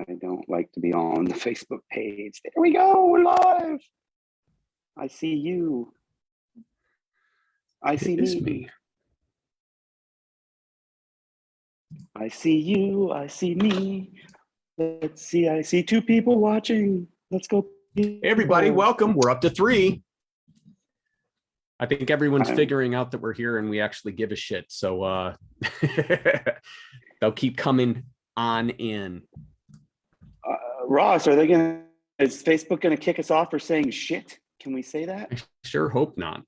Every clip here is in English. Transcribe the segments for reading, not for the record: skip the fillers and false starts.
I don't like to be on the Facebook page. There we go, we're live. I see you. I see me. I see you, I see me. Let's see, I see two people watching. Let's go. Hey everybody, welcome. We're up to 3. I think everyone's figuring out that we're here and we actually give a shit. So they'll keep coming on in. Ross, is Facebook gonna kick us off for saying shit? Can we say that? I sure hope not.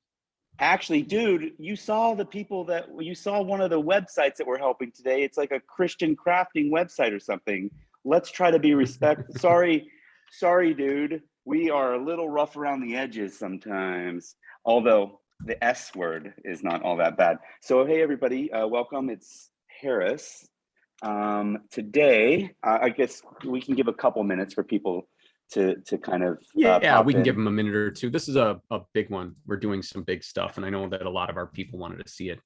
Actually, dude, you saw one of the websites that we're helping today. It's like a Christian crafting website or something. Let's try to be respectful. Sorry, dude. We are a little rough around the edges sometimes, although the S word is not all that bad. So, hey, everybody, welcome. It's Harris. Today, I guess we can give a couple minutes for people to kind of we can give them a minute or two. This is a big one. We're doing some big stuff, and I know that a lot of our people wanted to see it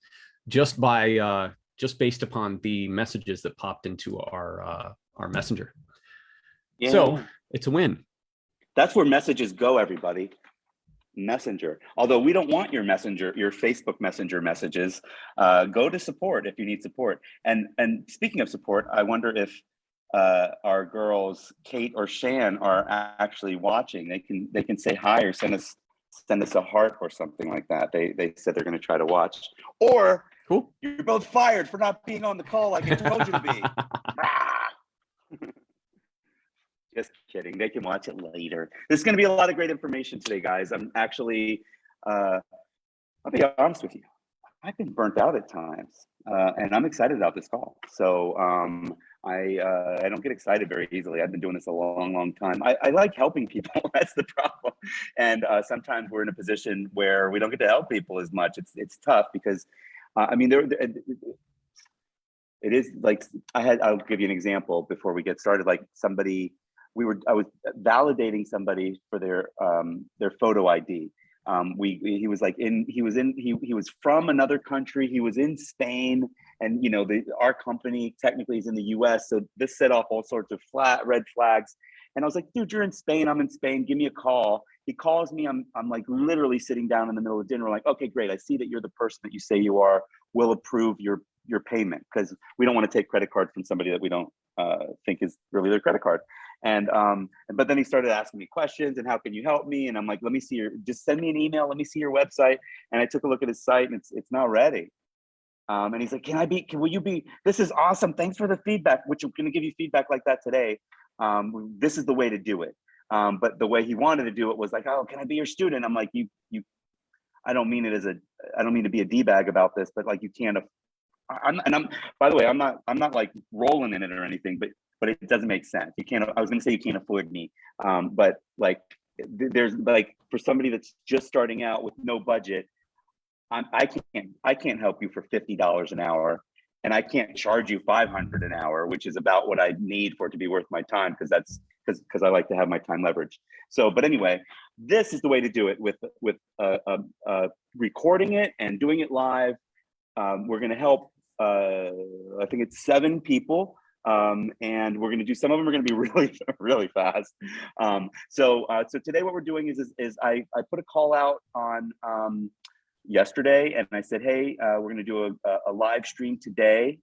just based upon the messages that popped into our messenger. Yeah. So it's a win. That's where messages go, everybody. Messenger. Although we don't want your Facebook Messenger messages. Go to support if you need support. And speaking of support, I wonder if our girls Kate or Shan are actually watching. They can say hi or send us a heart or something like that. They said they're going to try to watch. Or cool. You're both fired for not being on the call like I told you to be. Just kidding. They can watch it later. There's going to be a lot of great information today, guys. I'm actually, I'll be honest with you. I've been burnt out at times, and I'm excited about this call. So I don't get excited very easily. I've been doing this a long, long time. I like helping people. That's the problem. And sometimes we're in a position where we don't get to help people as much. It's tough because, it is like I'll give you an example before we get started. Like I was validating somebody for their photo ID. He was from another country. He was in Spain, and our company technically is in the US. So this set off all sorts of red flags. And I was like, dude, you're in Spain. I'm in Spain. Give me a call. He calls me. I'm like literally sitting down in the middle of dinner. Like, okay, great. I see that you're the person that you say you are. We'll approve your payment because we don't want to take credit card from somebody that we don't think is really their credit card. And but then he started asking me questions and how can you help me? And I'm like, just send me an email. Let me see your website. And I took a look at his site and it's not ready. And he's like, will you be, this is awesome. Thanks for the feedback, which I'm going to give you feedback like that today. This is the way to do it. But the way he wanted to do it was like, oh, can I be your student? I'm like, I don't mean to be a D-bag about this, but like you can't, by the way, I'm not like rolling in it or anything, but it doesn't make sense. I was going to say you can't afford me. But like, there's like, for somebody that's just starting out with no budget, I can't help you for $50 an hour, and I can't charge you $500 an hour, which is about what I need for it to be worth my time. Because I like to have my time leveraged. So, but anyway, this is the way to do it with recording it and doing it live. We're going to help, I think it's 7 people. And we're going to do, some of them are going to be really, really fast. So today what we're doing is I put a call out on yesterday, and I said, hey, we're going to do a live stream today.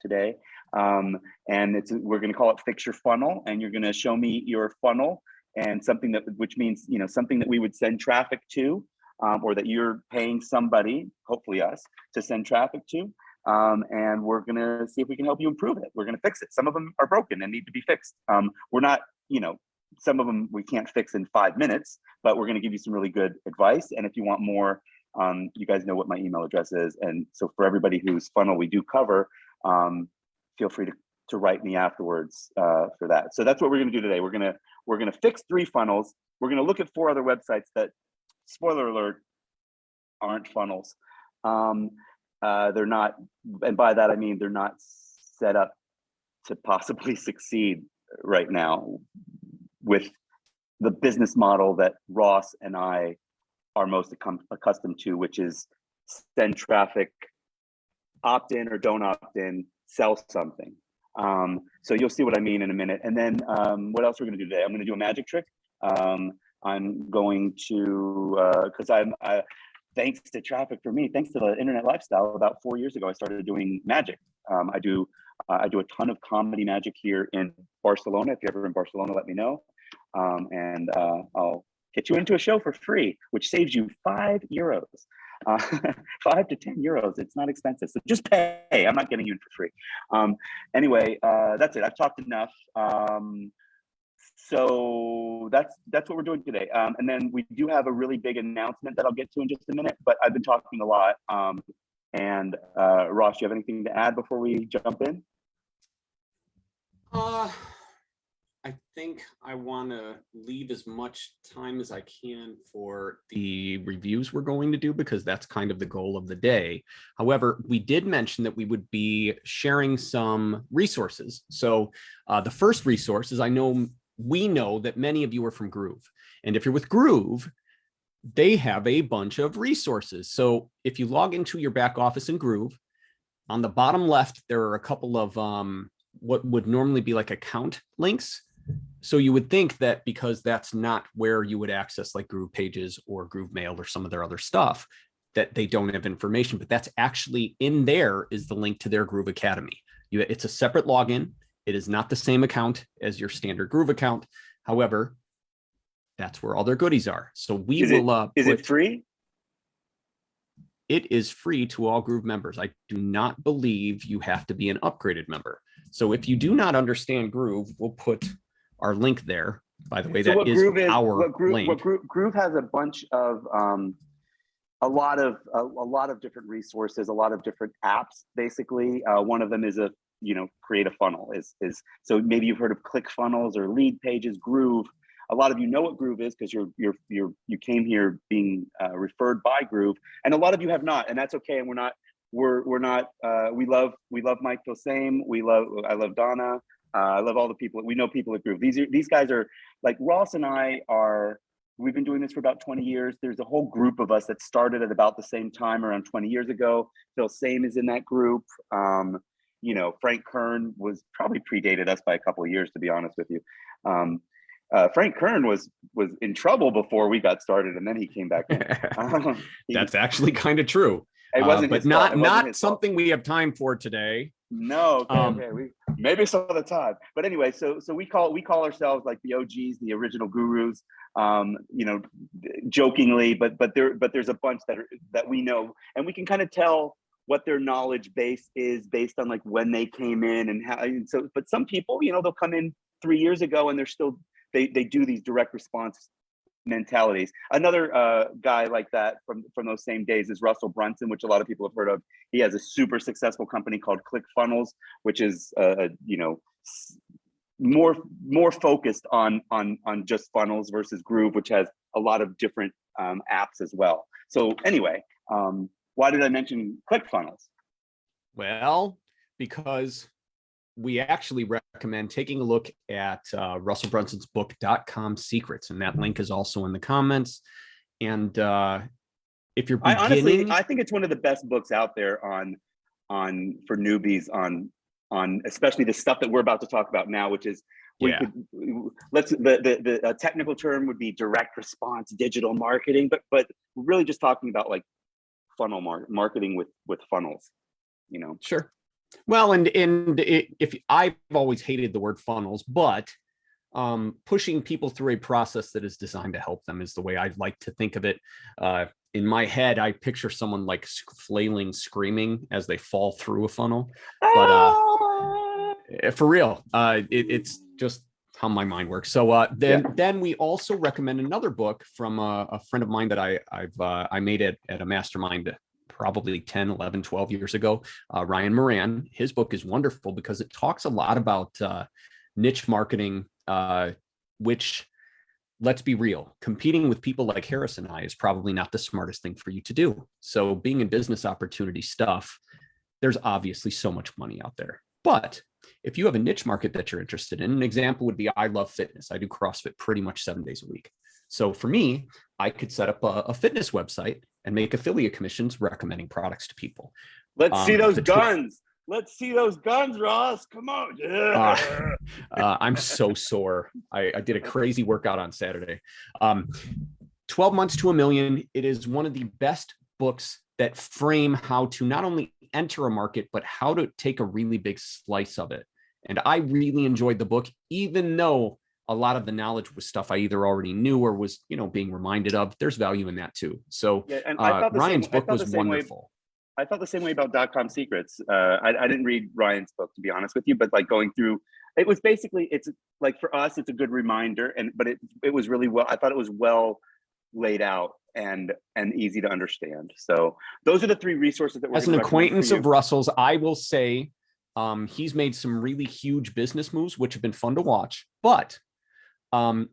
And we're going to call it Fix Your Funnel, and you're going to show me your funnel and which means, something that we would send traffic to, or that you're paying somebody, hopefully us, to send traffic to. And we're going to see if we can help you improve it. We're going to fix it. Some of them are broken and need to be fixed. We're not, some of them we can't fix in 5 minutes, but we're going to give you some really good advice. And if you want more, you guys know what my email address is. And so for everybody whose funnel we do cover, feel free to write me afterwards for that. So that's what we're going to do today. We're going to fix 3 funnels. We're going to look at 4 other websites that, spoiler alert, aren't funnels. They're not, and by that I mean they're not set up to possibly succeed right now with the business model that Ross and I are most accustomed to, which is send traffic, opt in or don't opt in, sell something. So you'll see what I mean in a minute. And then what else we're going to do today? I'm going to do a magic trick. I'm going to, because thanks to traffic for me, thanks to the internet lifestyle, about 4 years ago, I started doing magic. I do a ton of comedy magic here in Barcelona. If you're ever in Barcelona, let me know. And I'll get you into a show for free, which saves you €5. 5 to 10 euros. It's not expensive. So just pay. I'm not getting you in for free. Anyway, that's it. I've talked enough. So that's what we're doing today. And then we do have a really big announcement that I'll get to in just a minute, but I've been talking a lot. And Ross, you have anything to add before we jump in? I think I want to leave as much time as I can for the reviews we're going to do, because that's kind of the goal of the day. However, we did mention that we would be sharing some resources. So the first resource is, we know that many of you are from Groove. And if you're with Groove, they have a bunch of resources. So if you log into your back office in Groove, on the bottom left, there are a couple of what would normally be like account links. So you would think that because that's not where you would access like Groove Pages or Groove Mail or some of their other stuff, that they don't have information, but that's actually in there is the link to their Groove Academy. It's a separate login. It is not the same account as your standard Groove account. However, that's where all their goodies are. So we will. Is it free? It is free to all Groove members. I do not believe you have to be an upgraded member. So if you do not understand Groove, we'll put our link there. By the way, that is our link. Groove has a bunch of a lot of different resources, a lot of different apps. Basically, one of them is create a funnel. Is so maybe you've heard of ClickFunnels or Lead Pages. Groove. A lot of you know what Groove is because you came here being referred by Groove, and a lot of you have not, and that's okay. And we're not. We love Mike Dosame. I love Donna. I love all the people. We know people at Groove. These guys are like Ross and I are. We've been doing this for about 20 years. There's a whole group of us that started at about the same time, around 20 years ago. Phil Same is in that group. Frank Kern was probably predated us by a couple of years, to be honest with you. Frank Kern was in trouble before we got started, and then he came back in. That's actually kind of true. It wasn't but not something we have time for today. No, okay. Maybe some other time. But anyway, so we call ourselves like the OGs, the original gurus. Jokingly, but there's a bunch that we know, and we can kind of tell what their knowledge base is based on like when they came in and how. And so, but some people, they'll come in 3 years ago and they're still they do these direct response mentalities. Another guy like that from those same days is Russell Brunson, which a lot of people have heard of. He has a super successful company called ClickFunnels, which is more focused on just funnels versus Groove, which has a lot of different apps as well. So anyway, why did I mention ClickFunnels? Well, because we actually recommend taking a look at Russell Brunson's book, .com Secrets, and that link is also in the comments. And if you're beginning, I think it's one of the best books out there on for newbies on especially the stuff that we're about to talk about now, which is the technical term would be direct response digital marketing, but we're really just talking about like funnel marketing with funnels, Sure. Well, and if I've always hated the word funnels, but pushing people through a process that is designed to help them is the way I'd like to think of it. In my head, I picture someone like flailing, screaming as they fall through a funnel. But for real, it's just how my mind works. So then we also recommend another book from a friend of mine that I made it at a mastermind probably 10, 11, 12 years ago, Ryan Moran. His book is wonderful because it talks a lot about niche marketing, which, let's be real, competing with people like Harris and I is probably not the smartest thing for you to do. So being in business opportunity stuff, there's obviously so much money out there. But if you have a niche market that you're interested in, an example would be I love fitness. I do CrossFit pretty much 7 days a week. So for me, I could set up a fitness website and make affiliate commissions recommending products to people. Let's see those guns. Let's see those guns, Ross. Come on. I'm so sore. I did a crazy workout on Saturday. 12 Months to a Million. It is one of the best books that frame how to not only enter a market, but how to take a really big slice of it. And I really enjoyed the book, even though a lot of the knowledge was stuff I either already knew or was, being reminded of. There's value in that too. So yeah, and I thought Ryan's book was wonderful. I felt the same way about .com Secrets. I didn't read Ryan's book, to be honest with you, but like going through, it was basically, it's like for us, it's a good reminder, but it was really well. I thought it was well laid out and easy to understand. So those are the 3 resources that we're as an acquaintance of Russell's, I will say he's made some really huge business moves, which have been fun to watch, but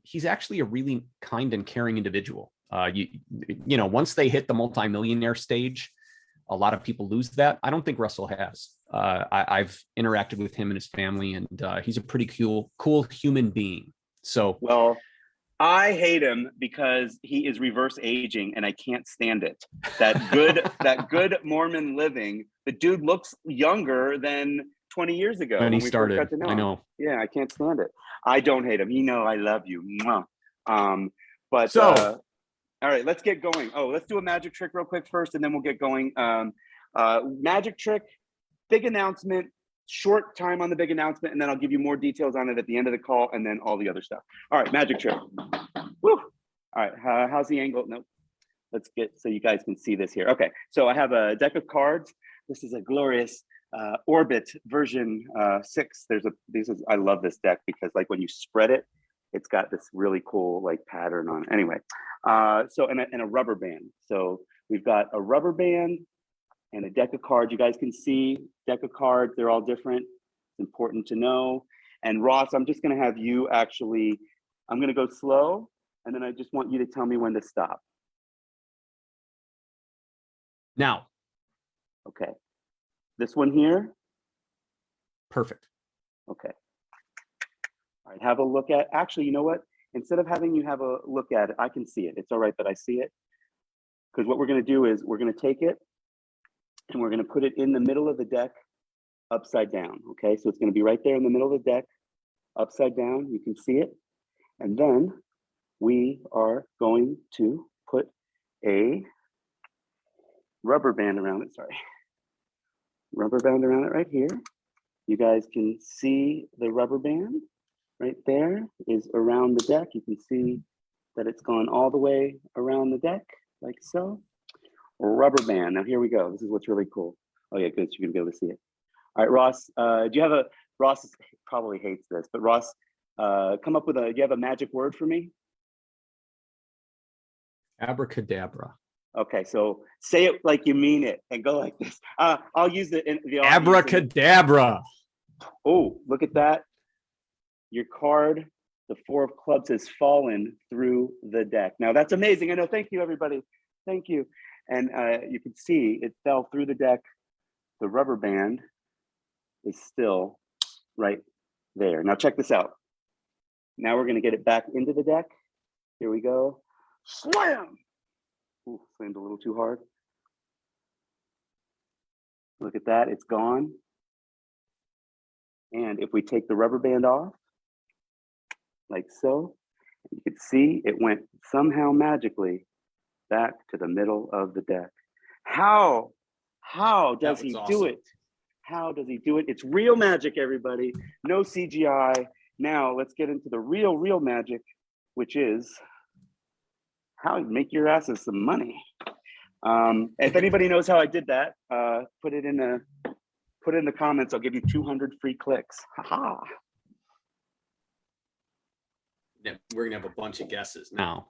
he's actually a really kind and caring individual. Once they hit the multimillionaire stage, a lot of people lose that. I don't think Russell has. I've interacted with him and his family, and he's a pretty cool human being. So, well, I hate him because he is reverse aging, and I can't stand it. That good Mormon living. The dude looks younger than 20 years ago when he started. I know. Yeah, I can't stand it. I don't hate him. I love you. But so. All right, let's get going. Oh, let's do a magic trick real quick first, and then we'll get going. Magic trick, big announcement, short time on the big announcement, and then I'll give you more details on it at the end of the call, and then all the other stuff. All right, magic trick. Woo! All right, how's the angle? No, let's get so you guys can see this here. Okay, so I have a deck of cards. This is a glorious Orbit version 6. I love this deck because like when you spread it, it's got this really cool like pattern on it. Anyway, and a rubber band. So we've got a rubber band and a deck of cards. You guys can see deck of cards. They're all different. It's important to know. And Ross, I'm just going to have you actually, I'm going to go slow. And then I just want you to tell me when to stop. Now. Okay. This one here. Perfect. Okay. All right, have a look at, actually, you know what? Instead of having you have a look at it, I can see it. It's all right that I see it. Because what we're going to do is we're going to take it and we're going to put it in the middle of the deck upside down. Okay, so it's going to be right there in the middle of the deck, upside down. You can see it. And then we are going to put a rubber band around it. Sorry. Rubber band around it right here. You guys can see the rubber band. Right there is around the deck. You can see that it's gone all the way around the deck, like so. Rubber band. Now here we go. This is what's really cool. Oh yeah, good. You're gonna be able to see it. All right, Ross. Ross probably hates this, but Ross, come up with do you have a magic word for me? Abracadabra. Okay, so say it like you mean it and go like this. I'll use the abracadabra. Oh, look at that. Your card, the 4 of clubs, has fallen through the deck. Now that's amazing. I know. Thank you, everybody. Thank you. And you can see it fell through the deck. The rubber band is still right there. Now check this out. Now we're going to get it back into the deck. Here we go. Slam! Ooh, slammed a little too hard. Look at that. It's gone. And if we take the rubber band off, like so, you can see it went somehow magically back to the middle of the deck. How does he do it? How does he do it? It's real magic, everybody. No CGI. Now let's get into the real magic, which is how you make your asses some money. If anybody knows how I did that, put it in the comments. I'll give you 200 free clicks. Ha-ha. Yeah, we're gonna have a bunch of guesses now.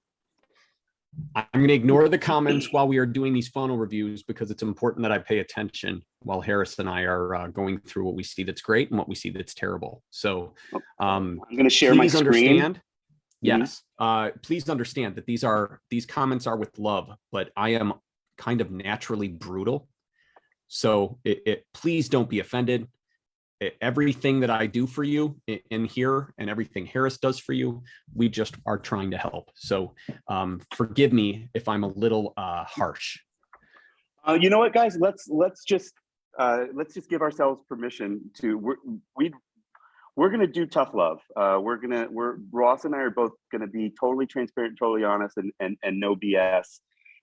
I'm gonna ignore the comments while we are doing these funnel reviews because it's important that I pay attention while Harris and I are going through what we see that's great and what we see that's terrible. So I'm gonna share my screen. Yes, please understand that these comments are with love, but I am kind of naturally brutal. So please don't be offended. Everything that I do for you in here and everything Harris does for you, we just are trying to help. So forgive me if I'm a little harsh. You know what, guys? Let's just let's just give ourselves permission to, we're going to do tough love. Ross and I are both going to be totally transparent, totally honest, and no BS.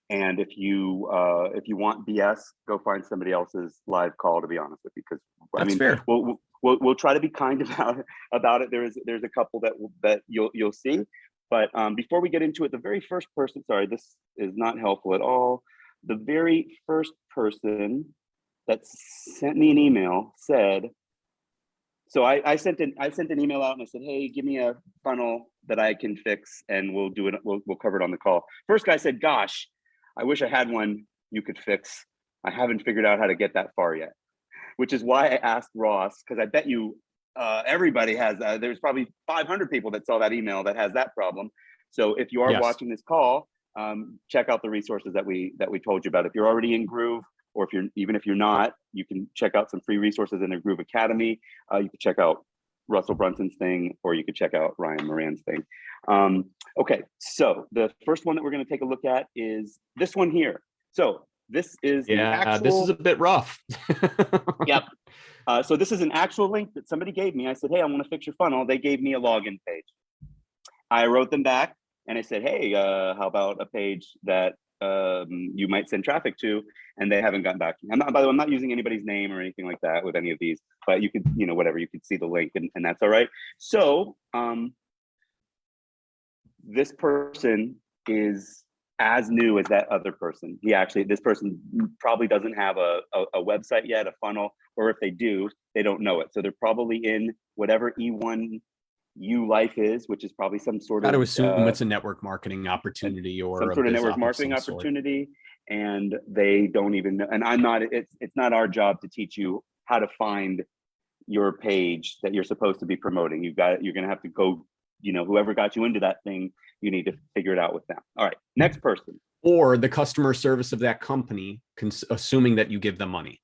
And if you want BS, go find somebody else's live call, to be honest with you, because That's fair. We'll try to be kind about it. There's a couple that you'll see, but before we get into it, the very first person, sorry, this is not helpful at all. The very first person that sent me an email said, so I sent an email out and I said, hey, give me a funnel that I can fix and we'll do it. We'll cover it on the call. First guy said, gosh, I wish I had one you could fix. I haven't figured out how to get that far yet, which is why I asked Ross, because I bet you everybody has, there's probably 500 people that saw that email that has that problem. So if you are watching this call, check out the resources that we told you about. If you're already in Groove, or even if you're not, you can check out some free resources in the Groove Academy. You can check out Russell Brunson's thing, or you could check out Ryan Moran's thing. Okay, so the first one that we're going to take a look at is this one here. So this is this is a bit rough. Yep. So this is an actual link that somebody gave me. I said, hey, I want to fix your funnel. They gave me a login page. I wrote them back and I said, hey, how about a page that you might send traffic to? And they haven't gotten back to me. By the way, I'm not using anybody's name or anything like that with any of these, but you could, whatever, you could see the link and that's all right. So this person is as new as that other person. This person probably doesn't have a website yet, a funnel, or if they do, they don't know it. So they're probably in whatever E1U life is, which is probably some sort of, I would assume it's a network marketing opportunity or some sort of network marketing opportunity. And they don't even know, and it's not our job to teach you how to find your page that you're supposed to be promoting. You're going to have to go, whoever got you into that thing, you need to figure it out with them. All right, next person. Or the customer service of that company, assuming that you give them money.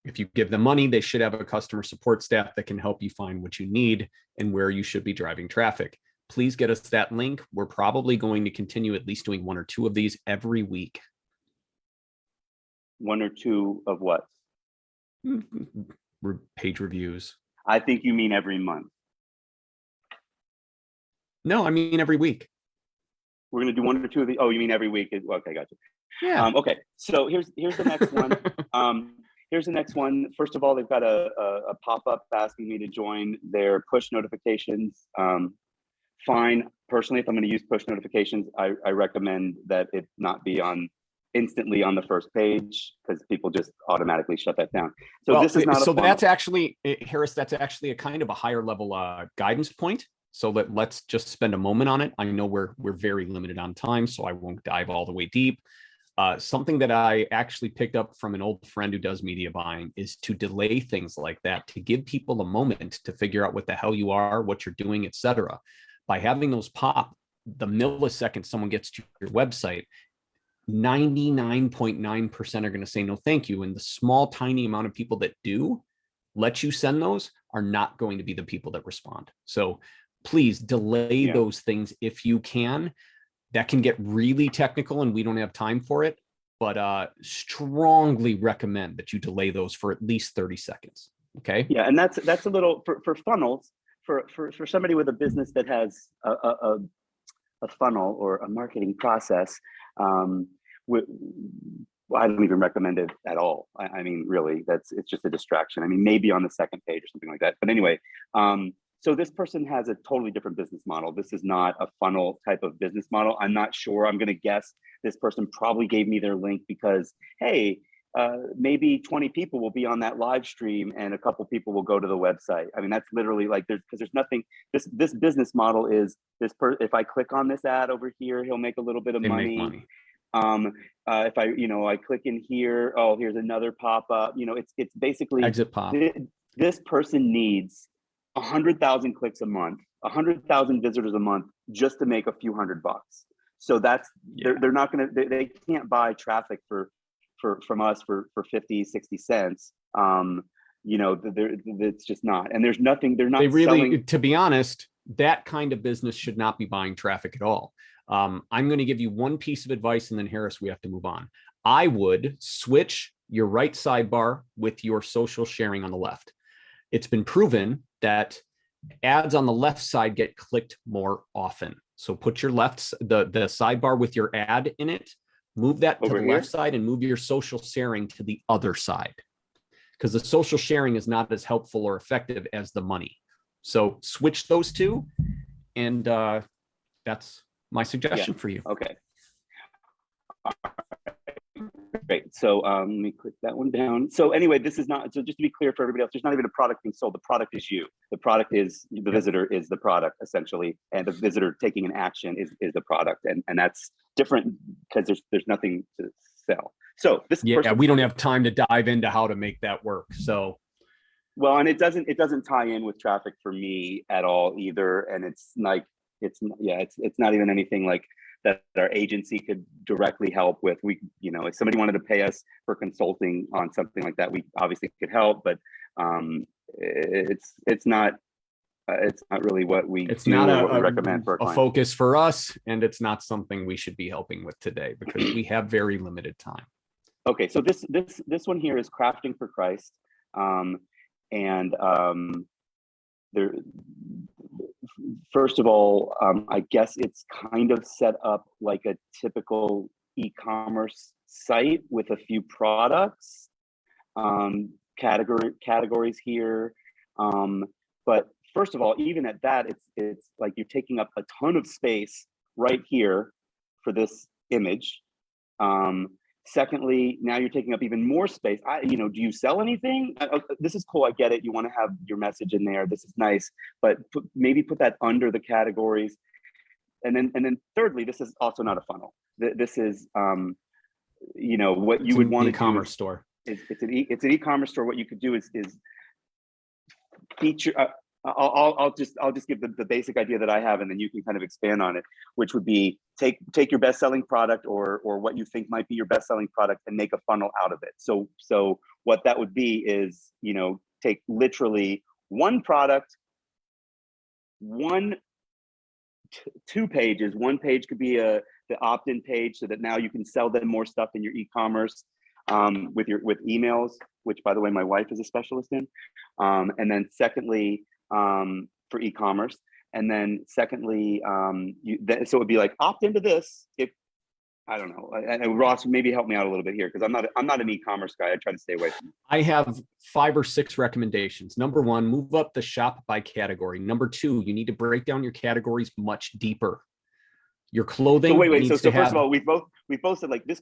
If you give them money, they should have a customer support staff that can help you find what you need and where you should be driving traffic. Please get us that link. We're probably going to continue at least doing 1 or 2 of these every week. 1 or 2 of what? Page reviews. I think you mean every month. No, I mean every week. We're going to do 1 or 2 of these. Oh, you mean every week? Okay, gotcha. Yeah. Okay, so here's the next one. Here's the next one. First of all, they've got a pop-up asking me to join their push notifications. Fine. Personally, if I'm going to use push notifications, I recommend that it not be instantly on the first page, because people just automatically shut that down. So this is not that's actually, Harris, that's actually a kind of a higher level guidance point. So let's just spend a moment on it. I know we're very limited on time, so I won't dive all the way deep. Something that I actually picked up from an old friend who does media buying is to delay things like that, to give people a moment to figure out what the hell you are, what you're doing, etc. By having those pop the millisecond someone gets to your website, 99.9% are going to say no thank you, and the small tiny amount of people that do let you send those are not going to be the people that respond. So please delay those things if you can. That can get really technical and we don't have time for it, but strongly recommend that you delay those for at least 30 seconds. Okay. Yeah, and that's a little for funnels, for somebody with a business that has a funnel or a marketing process. I don't even recommend it at all. I mean, really, it's just a distraction. I mean, maybe on the second page or something like that. But anyway, so this person has a totally different business model. This is not a funnel type of business model. I'm not sure. I'm going to guess this person probably gave me their link because, hey, maybe 20 people will be on that live stream and a couple people will go to the website. I mean, that's literally like there's nothing. This business model is if I click on this ad over here, he'll make a little bit of money. If I click in here, oh, here's another pop up. It's basically exit pop. This person needs 100,000 clicks a month, 100,000 visitors a month just to make a few $100. So that's they're not going to they can't buy traffic from us for 50, 60 cents. It's just not. And there's nothing, they're not selling. To be honest, that kind of business should not be buying traffic at all. I'm going to give you one piece of advice and then Harris, we have to move on. I would switch your right sidebar with your social sharing on the left. It's been proven that ads on the left side get clicked more often. So put your the sidebar with your ad in it, move that to Over the here? left side and move your social sharing to the other side, because the social sharing is not as helpful or effective as the money. So switch those two, and that's my suggestion for you. Okay. Great. So let me click that one down. So anyway, this is not, so just to be clear for everybody else, there's not even a product being sold. The product is you. The product is, the visitor is the product essentially. And the visitor taking an action is the product. And that's different because there's nothing to sell. So this, yeah, we don't have time to dive into how to make that work. So, well, and it doesn't tie in with traffic for me at all either. And it's like, it's not even anything like that our agency could directly help with. We, you know, if somebody wanted to pay us for consulting on something like that, we obviously could help, but it's not really what we it's do not or what we recommend for a focus for us, and it's not something we should be helping with today because we have very limited time. Okay, so this one here is Crafting for Christ, there. First of all, I guess it's kind of set up like a typical e-commerce site with a few products, categories here. But first of all, even at that, it's like you're taking up a ton of space right here for this image. Secondly, now you're taking up even more space. Do you sell anything? This is cool. I get it. You want to have your message in there. This is nice, but maybe put that under the categories. And then thirdly, this is also not a funnel. This is, what you would want to do. E-commerce store. It's an e-commerce store. What you could do is feature. I'll just give the basic idea that I have, and then you can kind of expand on it, which would be take your best-selling product or what you think might be your best-selling product and make a funnel out of it. So what that would be is, take literally one product, two pages. One page could be the opt-in page so that now you can sell them more stuff in your e-commerce with emails, which by the way, my wife is a specialist in. And then secondly, for e-commerce, and then secondly, so it would be like opt into this if I don't know. And Ross, maybe help me out a little bit here because I'm not an e-commerce guy. I try to stay away from it. I have 5 or 6 recommendations. Number 1, move up the shop by category. Number 2, you need to break down your categories much deeper. Your clothing. So wait. So first of all, we both said like this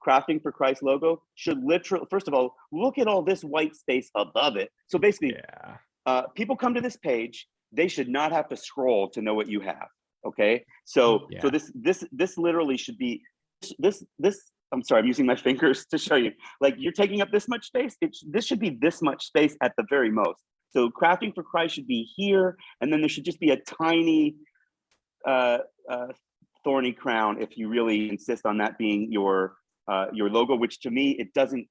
Crafting for Christ logo should literally, first of all, look at all this white space above it. So basically, people come to this page, they should not have to scroll to know what you have. Okay, so this literally should be this. I'm sorry, I'm using my fingers to show you. Like you're taking up this much space. This should be this much space at the very most. So Crafting for Christ should be here, and then there should just be a tiny thorny crown if you really insist on that being your logo. Which to me, it doesn't.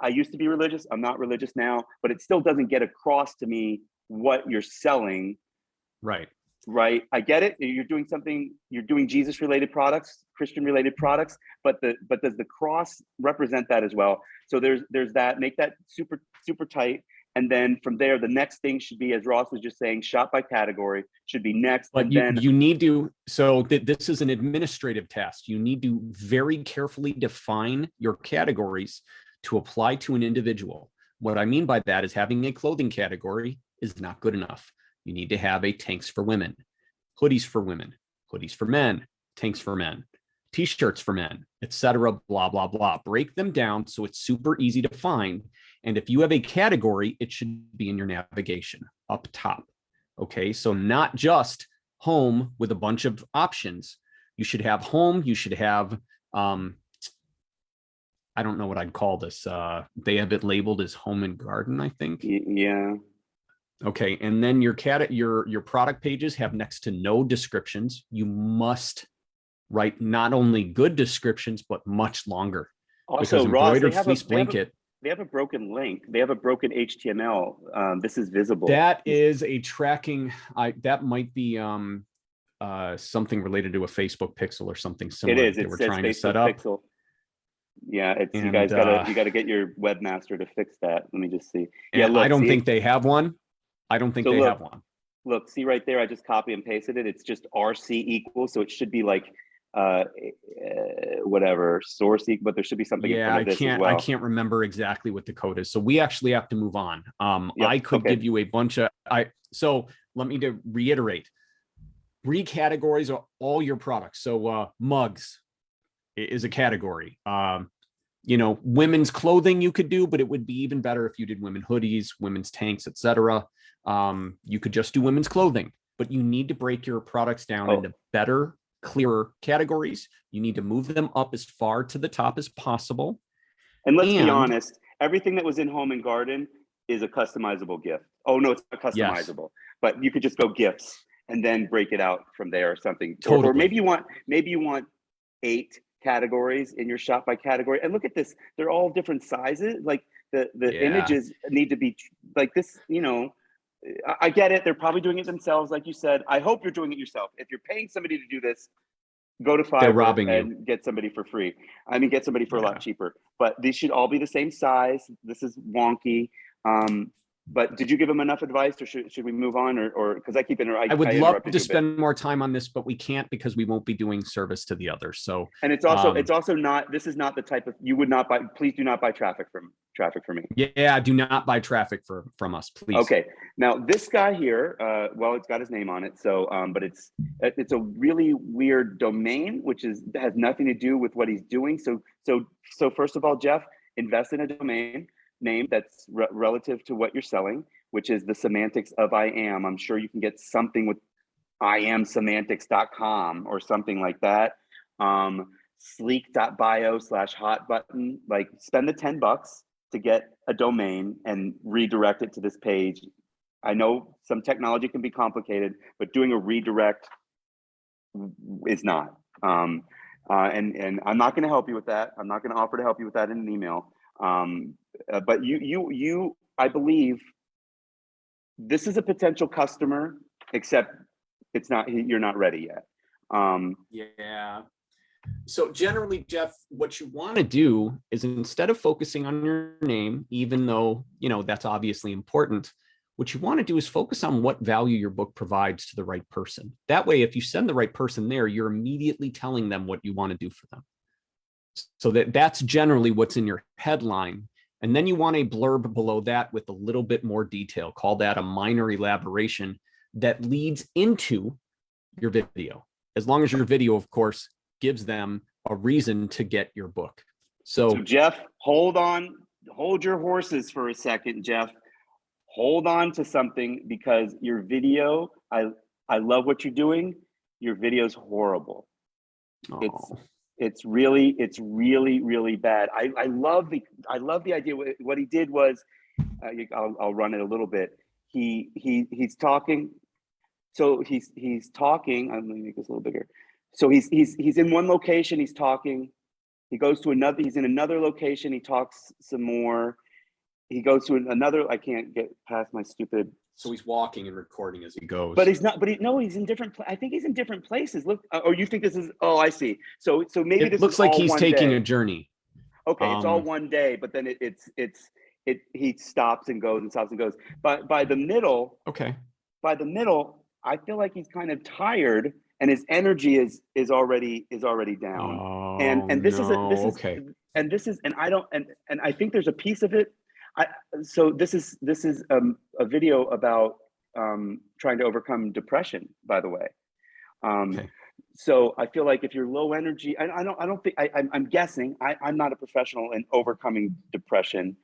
I used to be religious. I'm not religious now, but it still doesn't get across to me what you're selling. Right. I get it. You're doing Jesus related products, Christian related products, but does the cross represent that as well? So there's that, make that super, super tight. And then from there, the next thing should be, as Ross was just saying, shop by category should be next. But you need to, so this is an administrative task. You need to very carefully define your categories to apply to an individual. What I mean by that is having a clothing category is not good enough. You need to have a tanks for women, hoodies for women, hoodies for men, tanks for men, t-shirts for men, etc. Blah, blah, blah. Break them down so it's super easy to find. And if you have a category, it should be in your navigation up top. Okay, so not just home with a bunch of options. You should have home. You should have, I don't know what I'd call this. They have it labeled as home and garden, I think. Yeah. Okay, and then your product pages have next to no descriptions. You must write not only good descriptions but much longer. Also, Ross, they have a broken link. They have a broken HTML. This is visible. That is a tracking. That might be something related to a Facebook pixel or something similar. It is. They were trying to set up. Pixel. Yeah, it's you And guys gotta get your webmaster to fix that. Let me just see. Yeah, and I look, don't see. think they have one. I don't think So they look, have one. look, see right there. I just copy and pasted it. It's just RC equal, so it should be like whatever source equal, but there should be something in Yeah, front of this as I well. can't remember exactly what the code is. So we actually have to move on. Yep. I could Okay. give you a bunch of so let me to reiterate. Recategorize all your products. So mugs is a category. Women's clothing you could do, but it would be even better if you did women hoodies, women's tanks, etc. You could just do women's clothing, but you need to break your products down into better, clearer categories. You need to move them up as far to the top as possible. And let's be honest, everything that was in home and garden is a customizable gift. Oh no, it's not customizable, but you could just go gifts and then break it out from there or something. Totally. Or maybe you want 8 categories in your shop by category. And look at this, they're all different sizes. Like the images need to be like this, I get it. They're probably doing it themselves. Like you said, I hope you're doing it yourself. If you're paying somebody to do this, go to Fiverr and get somebody for free. I mean, get somebody for a lot cheaper, but these should all be the same size. This is wonky. But did you give him enough advice, or should we move on, or because I keep interrupting? I would love to spend more time on this, but we can't because we won't be doing service to the others. So, and it's also not. This is not the type of, you would not buy. Please do not buy traffic from me. Yeah, do not buy traffic from us, please. Okay, now this guy here, well, it's got his name on it, so but it's a really weird domain, which has nothing to do with what he's doing. So first of all, Jeff, invest in a domain name that's relative to what you're selling, which is the semantics of I am. I'm sure you can get something with iamsemantics.com or something like that. Sleek.bio/hot button. Like, spend the $10 to get a domain and redirect it to this page. I know some technology can be complicated, but doing a redirect is not. And I'm not going to help you with that. I'm not going to offer to help you with that in an email. But I believe this is a potential customer, except you're not ready yet. Yeah. So generally, Jeff, what you want to do is, instead of focusing on your name, even though, that's obviously important, what you want to do is focus on what value your book provides to the right person. That way, if you send the right person there, you're immediately telling them what you want to do for them. So that's generally what's in your headline. And then you want a blurb below that with a little bit more detail. Call that a minor elaboration that leads into your video. As long as your video, of course, gives them a reason to get your book. So Jeff, hold your horses for a second, Jeff. Hold on to something, because your video, I love what you're doing. Your video's horrible. It's really, really bad. I love the idea. What he did was, I'll run it a little bit. He's talking. So he's talking. I'm gonna make this a little bigger. So he's in one location. He's talking. He goes to another. He's in another location. He talks some more. He goes to another. I can't get past my stupid. So he's walking and recording as he goes. But he's not. But he's in different. I think he's in different places. Look. Or you think this is? Oh, I see. So maybe this looks like he's taking a journey. Okay, it's all one day, but then he stops and goes and stops and goes. But by the middle. Okay. By the middle, I feel like he's kind of tired, and his energy is already down. Oh, and this is and I don't and I think there's a piece of it. So this is a video about trying to overcome depression, by the way. Okay. So I feel like if you're low energy, I don't think I'm guessing. I'm not a professional in overcoming depression.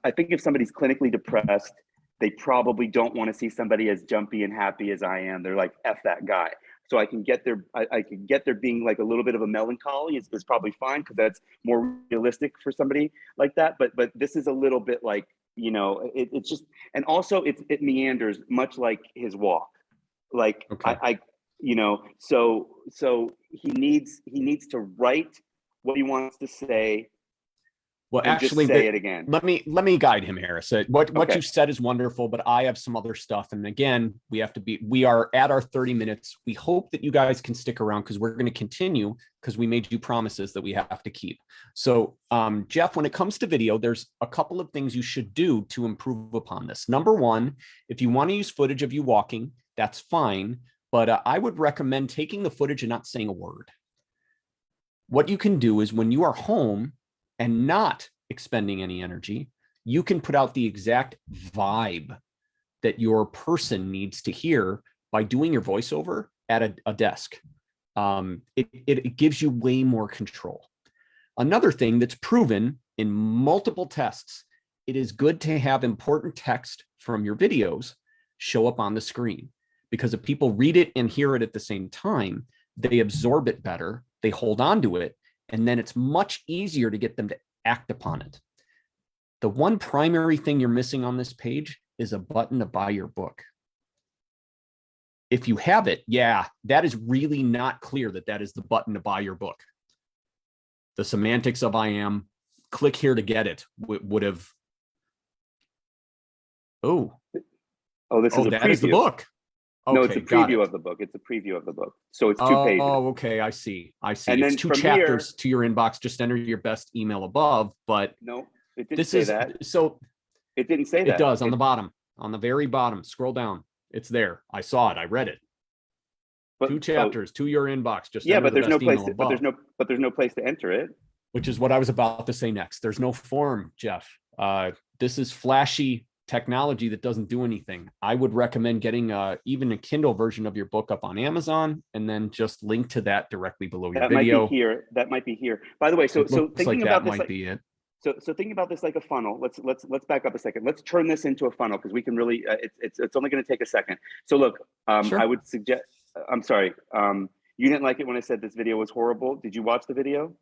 I think if somebody's clinically depressed, they probably don't want to see somebody as jumpy and happy as I am. They're like, F that guy. So I can get there being like a little bit of a melancholy is probably fine, because that's more realistic for somebody like that. But this is a little bit like, it's just, and also it meanders much like his walk. Like, okay. So he needs to write what he wants to say, Well, and just actually, say it again. let me guide him, Harris. What Okay. you said is wonderful, but I have some other stuff. And again, we are at our 30 minutes. We hope that you guys can stick around because we're going to continue because we made you promises that we have to keep. So, Jeff, when it comes to video, there's a couple of things you should do to improve upon this. Number one, if you want to use footage of you walking, that's fine. But I would recommend taking the footage and not saying a word. What you can do is when you are home and not expending any energy, you can put out the exact vibe that your person needs to hear by doing your voiceover at a desk. It gives you way more control. Another thing that's proven in multiple tests, it is good to have important text from your videos show up on the screen, because if people read it and hear it at the same time, they absorb it better, they hold on to it, and then it's much easier to get them to act upon it. The one primary thing you're missing on this page is a button to buy your book. If you have it, yeah, that is really not clear that that is the button to buy your book. The semantics of I am, click here to get it would have. Oh, this is a that preview. Is the book. Okay, no, it's a preview of the book. It's a preview of the book. So it's 2 pages. Oh, okay. I see. And it's then 2 chapters to your inbox. Just enter your best email above. But no, it didn't say that. So it didn't say that. It does on the bottom, on the very bottom. Scroll down. It's there. I saw it. I read it. But, 2 chapters to your inbox. Just but there's no place. But there's no place to enter it. Which is what I was about to say next. There's no form, Jeff. This is flashy technology that doesn't do anything. I would recommend getting even a Kindle version of your book up on Amazon, and then just link to that directly below your video. That might be here. By the way, so thinking about this, be it. So thinking about this like a funnel. Let's back up a second. Let's turn this into a funnel, because we can really. It's only going to take a second. So look, Sure. I would suggest. I'm sorry. You didn't like it when I said this video was horrible. Did you watch the video?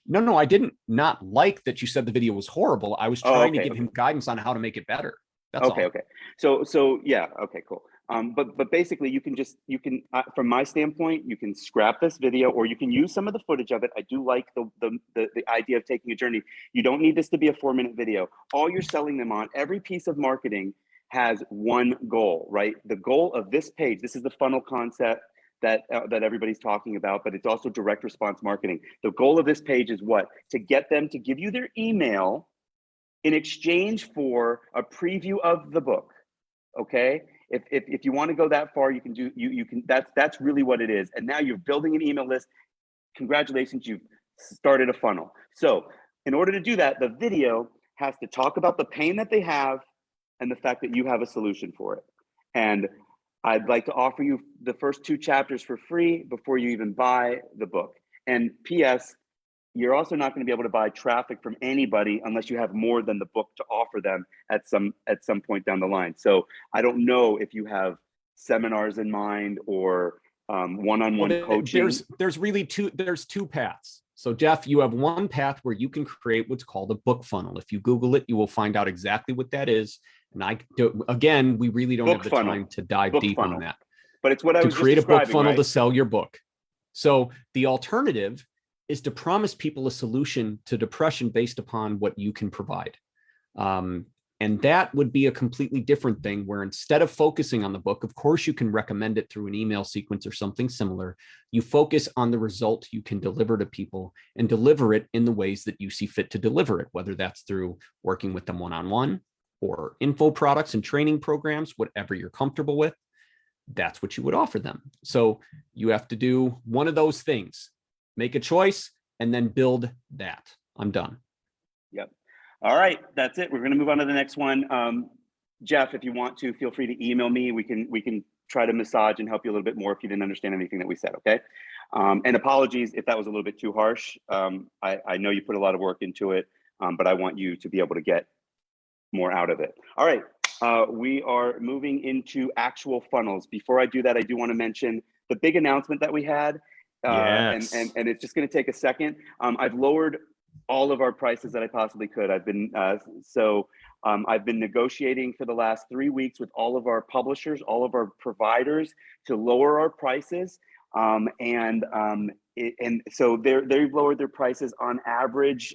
No, I didn't not like that you said the video was horrible. I was trying to give him guidance on how to make it better. That's all. Okay. So yeah. Okay, cool. But basically you can from my standpoint, you can scrap this video, or you can use some of the footage of it. I do like the idea of taking a journey. You don't need this to be a 4-minute video. All you're selling them on, every piece of marketing has one goal, right? The goal of this page, this is the funnel concept that everybody's talking about, but it's also direct response marketing. The goal of this page is what? To get them to give you their email in exchange for a preview of the book. Okay, if you want to go that far, you can. That's really what it is. And now you're building an email list. Congratulations, you've started a funnel. So in order to do that, the video has to talk about the pain that they have and the fact that you have a solution for it. And I'd like to offer you the first 2 chapters for free before you even buy the book. And P.S., you're also not going to be able to buy traffic from anybody unless you have more than the book to offer them at some point down the line. So I don't know if you have seminars in mind or one-on-one coaching. There's really 2 paths. So Jeff, you have one path where you can create what's called a book funnel. If you Google it, you will find out exactly what that is. And again, we really don't have the time to dive deep on that. But it's what I was to create a book funnel right? to sell your book. So the alternative is to promise people a solution to depression based upon what you can provide. And that would be a completely different thing, where instead of focusing on the book, of course, you can recommend it through an email sequence or something similar. You focus on the result you can deliver to people and deliver it in the ways that you see fit to deliver it, whether that's through working with them one-on-one or info products and training programs, whatever you're comfortable with, that's what you would offer them. So you have to do one of those things, make a choice, and then build that. I'm done. Yep. All right, that's it. We're going to move on to the next one. Jeff, if you want to, feel free to email me. We can try to massage and help you a little bit more if you didn't understand anything that we said, okay? And apologies if that was a little bit too harsh. I know you put a lot of work into it, but I want you to be able to get more out of it. All right, we are moving into actual funnels. Before I do that, I do want to mention the big announcement that we had. Yes. And it's just going to take a second. I've lowered all of our prices that I possibly could. I've been negotiating for the last 3 weeks with all of our publishers, all of our providers, to lower our prices. And so they've lowered their prices on average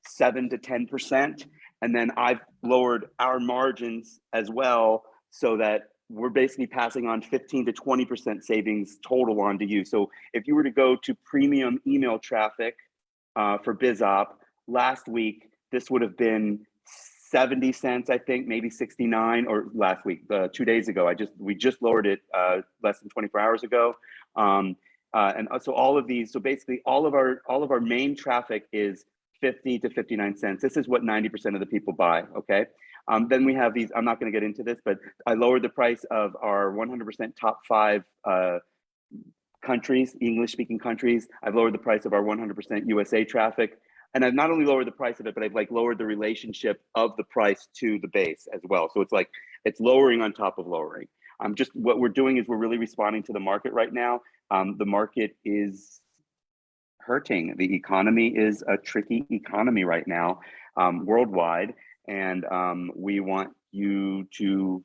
7 to 10%. And then I've lowered our margins as well, so that we're basically passing on 15 to 20% savings total onto you. So if you were to go to premium email traffic for BizOp last week, this would have been 70 cents, I think, maybe 69, or last week, 2 days ago. We just lowered it less than 24 hours ago. And so all of these, so basically all of our main traffic is 50 to 59 cents. This is what 90% of the people buy, okay? Then we have these, I'm not gonna get into this, but I lowered the price of our 100% top 5 countries, English-speaking countries. I've lowered the price of our 100% USA traffic. And I've not only lowered the price of it, but I've like lowered the relationship of the price to the base as well. So it's like, it's lowering on top of lowering. Just what we're doing is we're really responding to the market right now. The market is hurting. The economy is a tricky economy right now, worldwide. And we want you to,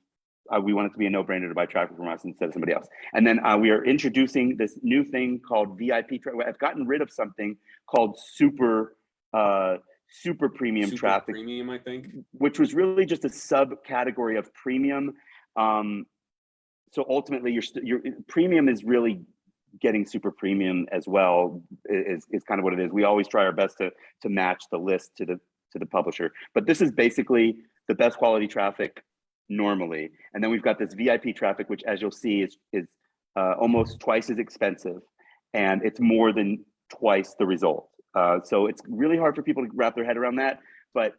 we want it to be a no-brainer to buy traffic from us instead of somebody else. And then we are introducing this new thing called VIP traffic. I've gotten rid of something called super premium traffic, premium, I think, which was really just a subcategory of premium. So ultimately, your premium is really getting super premium as well. Is kind of what it is. We always try our best to match the list to the publisher, but this is basically the best quality traffic normally. And then we've got this VIP traffic, which, as you'll see, is almost twice as expensive, and it's more than twice the result. So it's really hard for people to wrap their head around that, but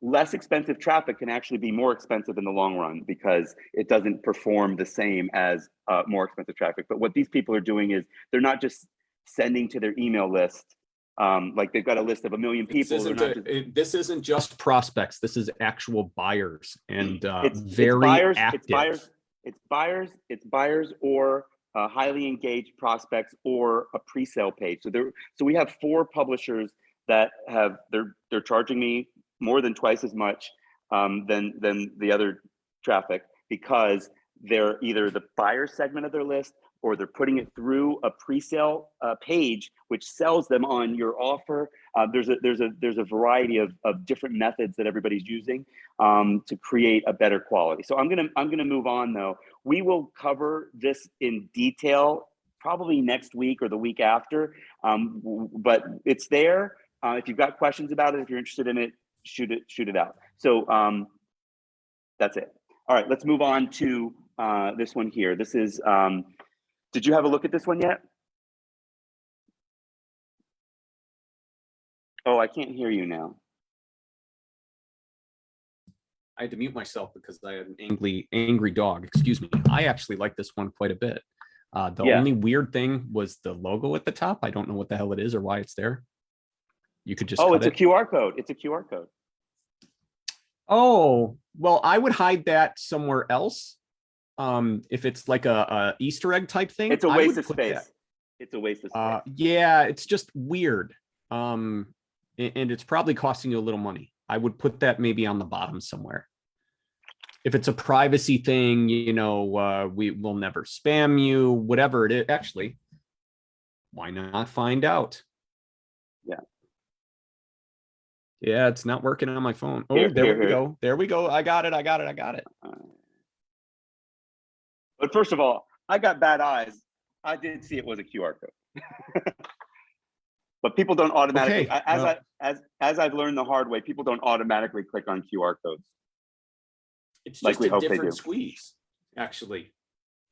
less expensive traffic can actually be more expensive in the long run because it doesn't perform the same as more expensive traffic. But what these people are doing is they're not just sending to their email list, like they've got a list of 1 million people. This isn't just prospects. This is actual buyers, and it's very buyers, active. It's buyers or highly engaged prospects or a pre-sale page. So we have 4 publishers that they're charging me more than twice as much than the other traffic, because they're either the buyer segment of their list, or they're putting it through a pre-sale page, which sells them on your offer. There's a variety of different methods that everybody's using to create a better quality. So I'm gonna move on though. We will cover this in detail probably next week or the week after, but it's there. If you've got questions about it, if you're interested in it, shoot it out. So that's it. All right, let's move on to this one here. This is, did you have a look at this one yet? Oh, I can't hear you now. I had to mute myself because I had an angry dog. Excuse me. I actually like this one quite a bit. The only weird thing was the logo at the top. I don't know what the hell it is or why it's there. You could just it's a QR code. It's a QR code. Oh, well, I would hide that somewhere else. If it's like a Easter egg type thing, it's a waste of space. It's a waste of space. Yeah, it's just weird. And it's probably costing you a little money. I would put that maybe on the bottom somewhere. If it's a privacy thing, you know, we will never spam you, whatever it is. Actually, why not find out? Yeah. Yeah, it's not working on my phone. Oh, Here, we go. There we go. I got it. But first of all, I got bad eyes. I did see it was a QR code. But people don't automatically, as I've learned the hard way, people don't automatically click on QR codes. It's just a different squeeze, actually.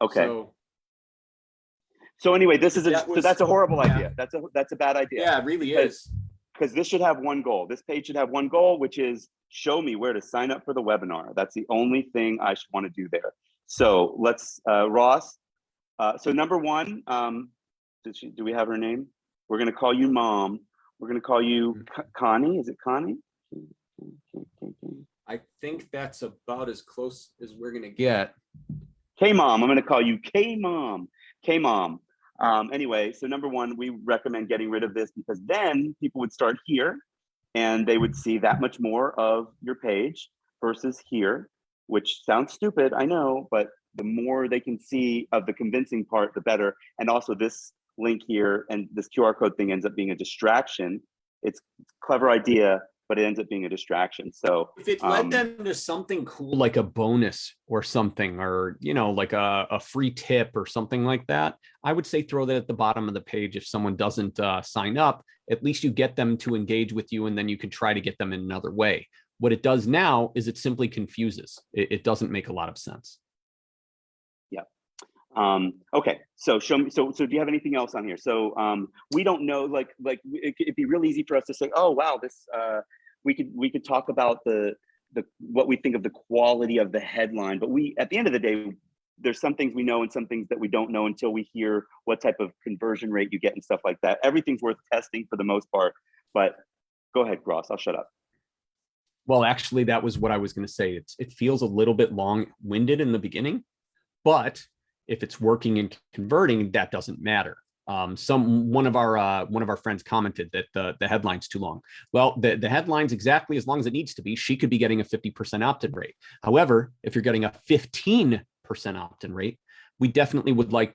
Okay. So anyway, that's a horrible idea. That's a bad idea. Yeah, it really is. Because this should have one goal. This page should have one goal, which is show me where to sign up for the webinar. That's the only thing I should want to do there. So let's, Ross. So number one, do we have her name? We're going to call you Mom. We're going to call you Connie. Is it Connie? I think that's about as close as we're going to get. K-Mom. I'm going to call you K-Mom. K-Mom. Anyway, so number one, we recommend getting rid of this, because then people would start here and they would see that much more of your page versus here, which sounds stupid, I know, but the more they can see of the convincing part, the better. And also this link here and this QR code thing ends up being a distraction. It's a clever idea, but it ends up being a distraction. So if it led them to something cool, like a bonus or something, or, you know, like a free tip or something like that, I would say throw that at the bottom of the page. If someone doesn't sign up, at least you get them to engage with you, and then you can try to get them in another way. What it does now is it simply confuses. It doesn't make a lot of sense. Yeah. Okay. So show me. So do you have anything else on here? So we don't know. Like it'd be real easy for us to say, oh wow, this we could talk about the what we think of the quality of the headline, but we at the end of the day, there's some things we know and some things that we don't know until we hear what type of conversion rate you get and stuff like that. Everything's worth testing for the most part. But go ahead, Ross. I'll shut up. Well, actually, that was what I was going to say. It feels a little bit long-winded in the beginning, but if it's working and converting, that doesn't matter. One of our friends commented that the headline's too long. Well, the headline's exactly as long as it needs to be. She could be getting a 50% opt-in rate. However, if you're getting a 15% opt-in rate, we definitely would like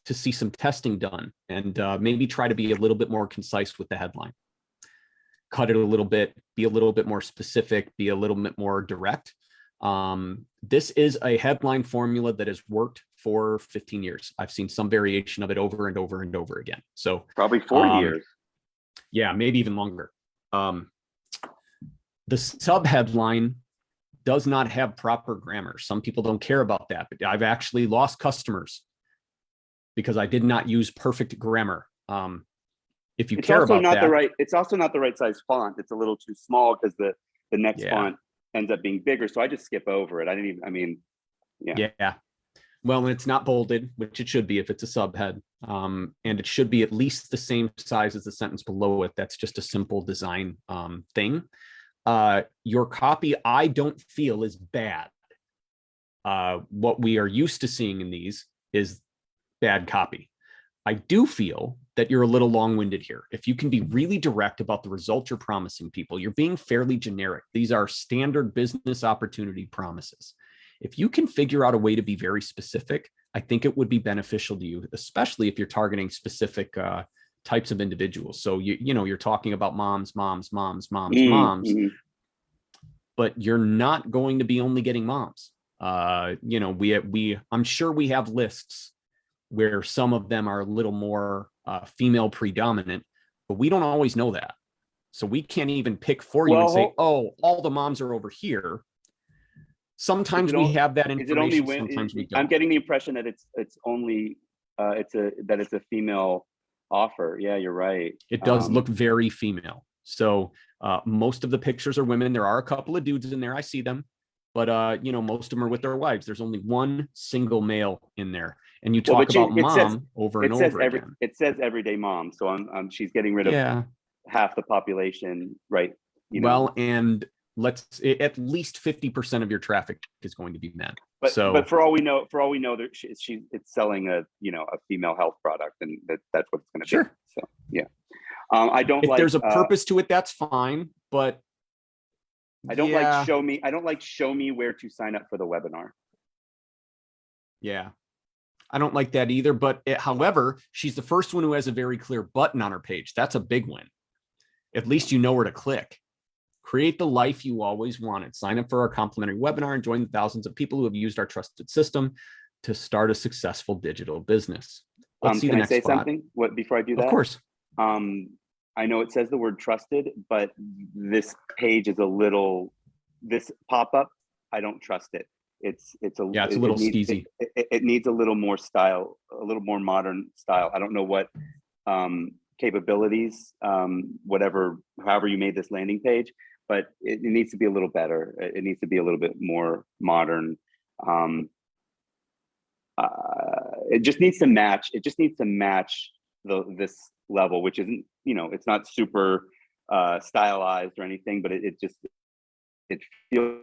to see some testing done and maybe try to be a little bit more concise with the headline. Cut it a little bit, be a little bit more specific, be a little bit more direct. This is a headline formula that has worked for 15 years. I've seen some variation of it over and over and over again. So probably 40 years. Yeah, maybe even longer. The sub headline does not have proper grammar. Some people don't care about that, but I've actually lost customers because I did not use perfect grammar. If you care about that, it's also not the right size font. It's a little too small because the next font ends up being bigger. So I just skip over it. Yeah. Well, and it's not bolded, which it should be if it's a subhead. And it should be at least the same size as the sentence below it. That's just a simple design thing. Your copy, I don't feel, is bad. What we are used to seeing in these is bad copy. I do feel that you're a little long-winded here. If you can be really direct about the results you're promising people, you're being fairly generic. These are standard business opportunity promises. If you can figure out a way to be very specific, I think it would be beneficial to you, especially if you're targeting specific types of individuals. So you're talking about moms, but you're not going to be only getting moms. I'm sure we have lists where some of them are a little more female predominant, but we don't always know that. So we can't even pick for you and say, oh, all the moms are over here. Sometimes we have that information, sometimes we don't. I'm getting the impression that it's a female offer. Yeah, you're right. It does look very female. So most of the pictures are women. There are a couple of dudes in there. I see them, but most of them are with their wives. There's only one single male in there. And you talk about mom over and over again. It says everyday mom. So she's getting rid of half the population, right? Well, and at least 50% of your traffic is going to be men. But for all we know, it's selling a female health product, and that's what it's going to be. So yeah, I don't. If there's a purpose to it, that's fine. But I don't like show me. I don't like show me where to sign up for the webinar. Yeah. I don't like that either, but however, she's the first one who has a very clear button on her page. That's a big win. At least you know where to click. Create the life you always wanted. Sign up for our complimentary webinar and join the thousands of people who have used our trusted system to start a successful digital business. Let's see the next spot. Something? Before I do that? Of course. I know it says the word trusted, but this page is this pop-up, I don't trust it. It's a little steezy. It needs a little more style, a little more modern style. I don't know what capabilities, however you made this landing page, but it needs to be a little better. It needs to be a little bit more modern. It just needs to match. It just needs to match this level, which isn't, it's not super stylized or anything, but it feels.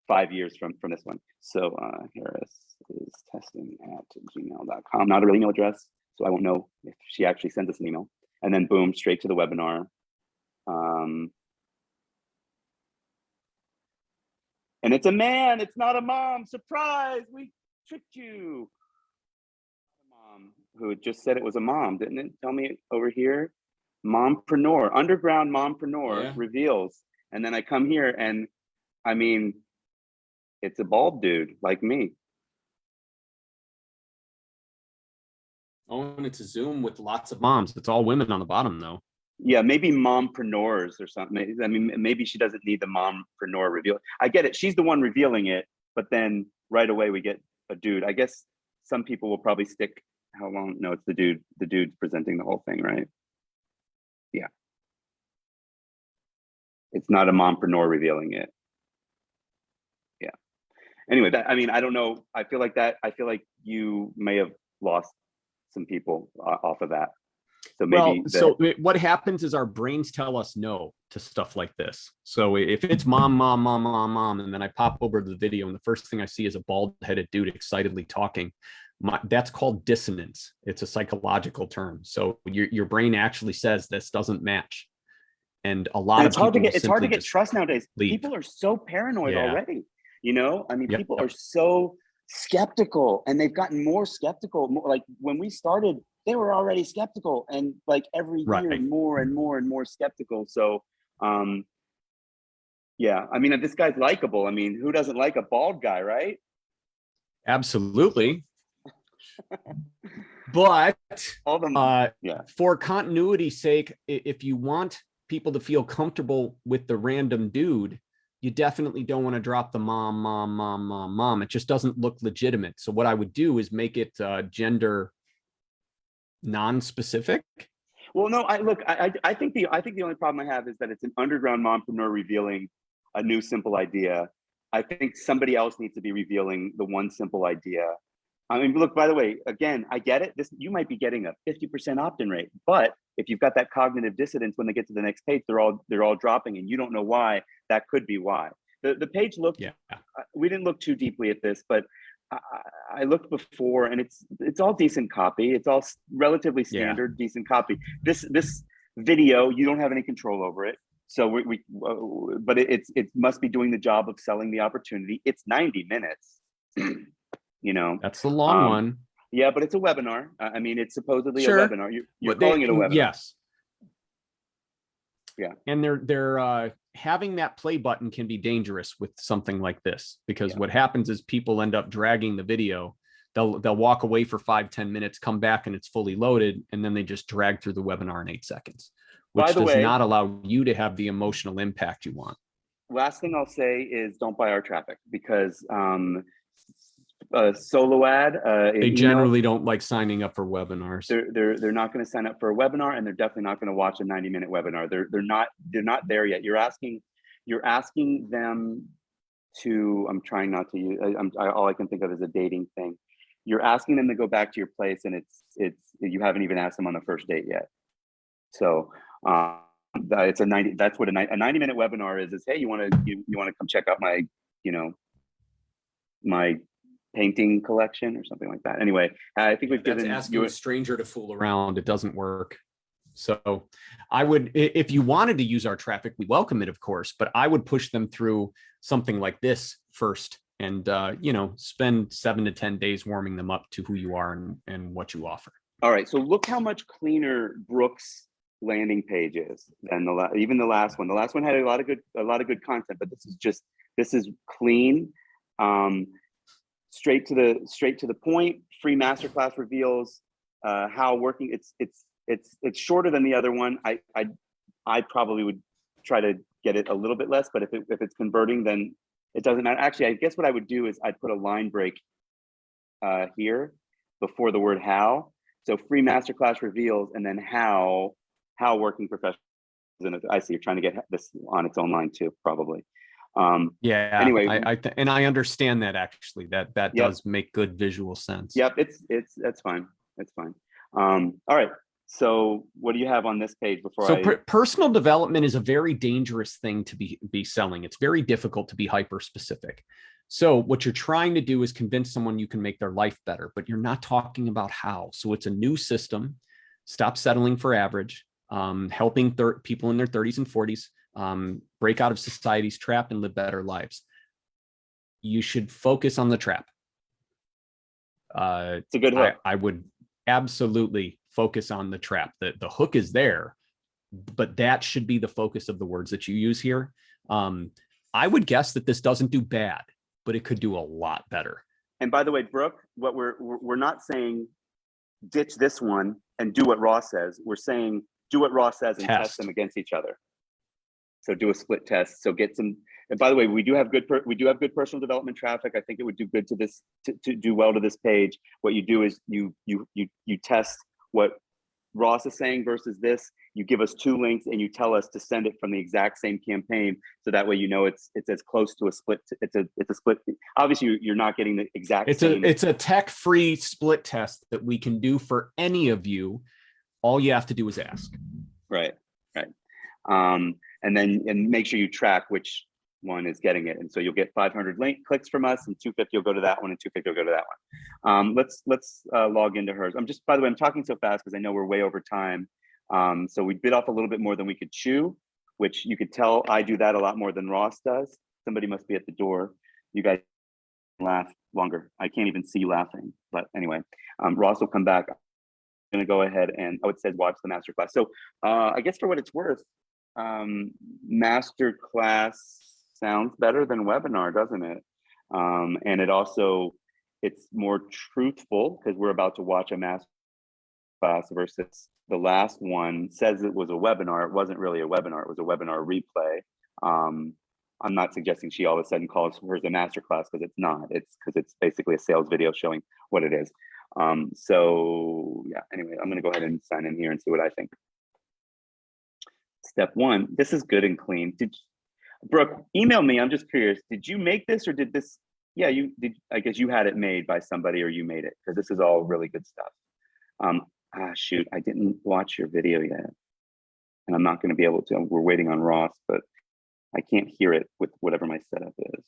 5 years from this one. So Harris is testing at gmail.com. Not a real email address, so I won't know if she actually sends us an email. And then boom, straight to the webinar. And it's a man, it's not a mom. Surprise, we tricked you. Mom who just said it was a mom, didn't it? Tell me over here. Mompreneur, underground mompreneur reveals. And then I come here and I mean, it's a bald dude like me. Oh, and it's a Zoom with lots of moms. It's all women on the bottom, though. Yeah, maybe mompreneurs or something. I mean, maybe she doesn't need the mompreneur reveal. I get it. She's the one revealing it, but then right away we get a dude. I guess some people will probably stick. How long? No, it's the dude. The dude's presenting the whole thing, right? Yeah. It's not a mompreneur revealing it. Yeah. Anyway, I mean, I don't know. I feel like you may have lost some people off of that. So maybe what happens is our brains tell us no to stuff like this. So if it's mom, mom, mom, mom, mom, and then I pop over to the video and the first thing I see is a bald-headed dude excitedly talking, that's called dissonance. It's a psychological term. So your brain actually says this doesn't match. And a lot of it's hard to get trust nowadays. Leave. People are so paranoid already. You know, I mean, people are so skeptical, and they've gotten more skeptical. Like when we started, they were already skeptical, and like every year more and more and more skeptical. So yeah, I mean, this guy's likable. I mean, who doesn't like a bald guy, right? Absolutely. But yeah, for continuity's sake, if you want people to feel comfortable with the random dude, you definitely don't want to drop the mom, mom, mom, mom, mom. It just doesn't look legitimate. So what I would do is make it gender non-specific. Well, no, I think the only problem I have is that it's an underground mompreneur revealing a new simple idea. I think somebody else needs to be revealing the one simple idea. I mean, look, by the way, again, I get it. You might be getting a 50% opt-in rate, but if you've got that cognitive dissonance when they get to the next page, they're all dropping, and you don't know why. That could be why. The page looked. We didn't look too deeply at this, but I looked before, and it's all decent copy. It's all relatively standard, decent copy. This video, you don't have any control over it. So but it must be doing the job of selling the opportunity. It's 90 minutes. You know, that's the long one. Yeah, but it's a webinar. I mean, it's supposedly a webinar. You're calling it a webinar. Yes. Yeah. And they're having that play button can be dangerous with something like this, because what happens is people end up dragging the video. They'll walk away for 5-10 minutes, come back, and it's fully loaded, and then they just drag through the webinar in 8 seconds, which does not allow you to have the emotional impact you want. Last thing I'll say is don't buy our traffic, because solo ad. They generally don't like signing up for webinars. They're not going to sign up for a webinar, and they're definitely not going to watch a 90-minute webinar. They're not there yet. You're asking them to. I'm trying not to use. All I can think of is a dating thing. You're asking them to go back to your place, and it's you haven't even asked them on the first date yet. So it's a 90. That's what a 90-minute webinar is. Hey, you want to come check out my my painting collection or something like that. Anyway, I think we've given asking a stranger to fool around. It doesn't work. So I would, if you wanted to use our traffic, we welcome it, of course, but I would push them through something like this first, and spend 7 to 10 days warming them up to who you are and what you offer. All right. So look how much cleaner Brooke's landing page is than even the last one. The last one had a lot of good content, but this is clean. Straight to the point. Free masterclass reveals how working. It's shorter than the other one. I probably would try to get it a little bit less, but if it's converting, then it doesn't matter. Actually, I guess what I would do is I'd put a line break here before the word how. So free masterclass reveals, and then how working professionals. I see you're trying to get this on its own line too, probably. Anyway, I understand that, actually that does make good visual sense. Yep, that's fine. That's fine. All right. So what do you have on this page personal development is a very dangerous thing to be selling. It's very difficult to be hyper specific. So what you're trying to do is convince someone you can make their life better, but you're not talking about how. So it's a new system. Stop settling for average, helping people in their 30s and 40s break out of society's trap and live better lives. you should focus on the trap. It's a good hook. I would absolutely focus on the trap. The hook is there, but that should be the focus of the words that you use here. I would guess that this doesn't do bad, but it could do a lot better. And by the way, Brooke, what we're not saying ditch this one and do what Ross says. We're saying do what Ross says and test them against each other. So do a split test. So get some. And by the way, we do have good personal development traffic. I think it would do good to this to do well to this page. What you do is you test what Ross is saying versus this. You give us 2 links and you tell us to send it from the exact same campaign. So that way, you know, it's as close to a split. It's a split. Obviously, you're not getting the exact same. It's a tech-free split test that we can do for any of you. All you have to do is ask. Right. And then make sure you track which one is getting it. And so you'll get 500 clicks from us, and 250 will go to that one, and 250 will go to that one. Let's log into hers. By the way, I'm talking so fast because I know we're way over time. So we bit off a little bit more than we could chew, which you could tell I do that a lot more than Ross does. Somebody must be at the door. You guys laugh longer. I can't even see you laughing. But anyway, Ross will come back. I'm gonna go ahead and it says watch the masterclass. So I guess for what it's worth, masterclass sounds better than webinar, doesn't it? And it's more truthful because we're about to watch a masterclass versus the last one says it was a webinar. It wasn't really a webinar. It was a webinar replay. I'm not suggesting she all of a sudden calls hers a masterclass because it's not. It's because it's basically a sales video showing what it is. So yeah, anyway, I'm gonna go ahead and sign in here and see what I think. Step 1, this is good and clean. Brooke, email me. I'm just curious. Did you make this or did this? Yeah, you did. I guess you had it made by somebody or you made it because this is all really good stuff. Shoot, I didn't watch your video yet. And I'm not going to be able to. We're waiting on Ross, but I can't hear it with whatever my setup is.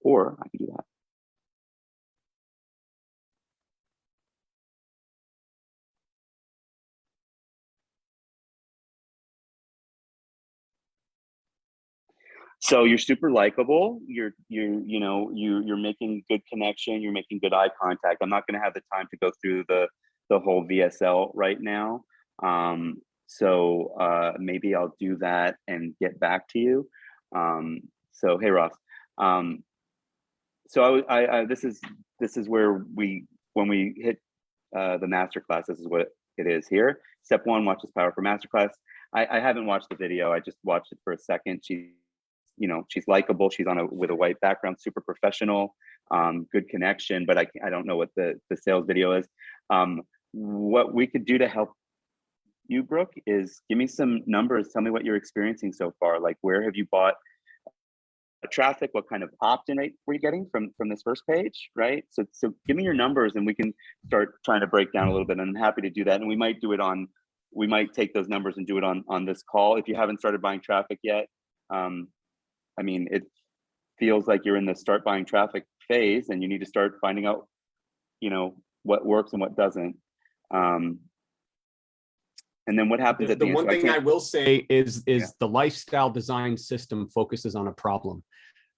Or I can do that. So you're super likable. You're making good connection. You're making good eye contact. I'm not going to have the time to go through the whole VSL right now. So maybe I'll do that and get back to you. So hey Ross. So this is where when we hit the masterclass, this is what it is here. Step 1, watch this powerful masterclass. I haven't watched the video. I just watched it for a second. She's likable. She's with a white background, super professional, good connection, but I don't know what the sales video is. What we could do to help you, Brooke, is give me some numbers. Tell me what you're experiencing so far. Like, where have you bought traffic? What kind of opt-in rate were you getting from this first page, right? So give me your numbers and we can start trying to break down a little bit. And I'm happy to do that. And we might take those numbers and do it on this call. If you haven't started buying traffic yet, I mean, it feels like you're in the start buying traffic phase and you need to start finding out, what works and what doesn't. And then what happens at the end? One thing I will say is the lifestyle design system focuses on a problem.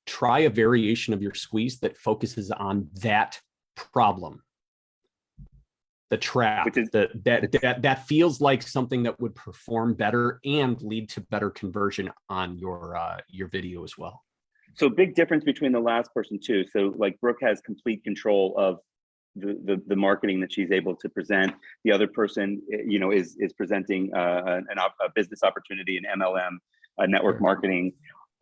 Try a variation of your squeeze that focuses on that problem. The trap, which is that feels like something that would perform better and lead to better conversion on your video as well. So big difference between the last person too. So like Brooke has complete control of the marketing that she's able to present. The other person, is presenting a business opportunity, an MLM, a network marketing,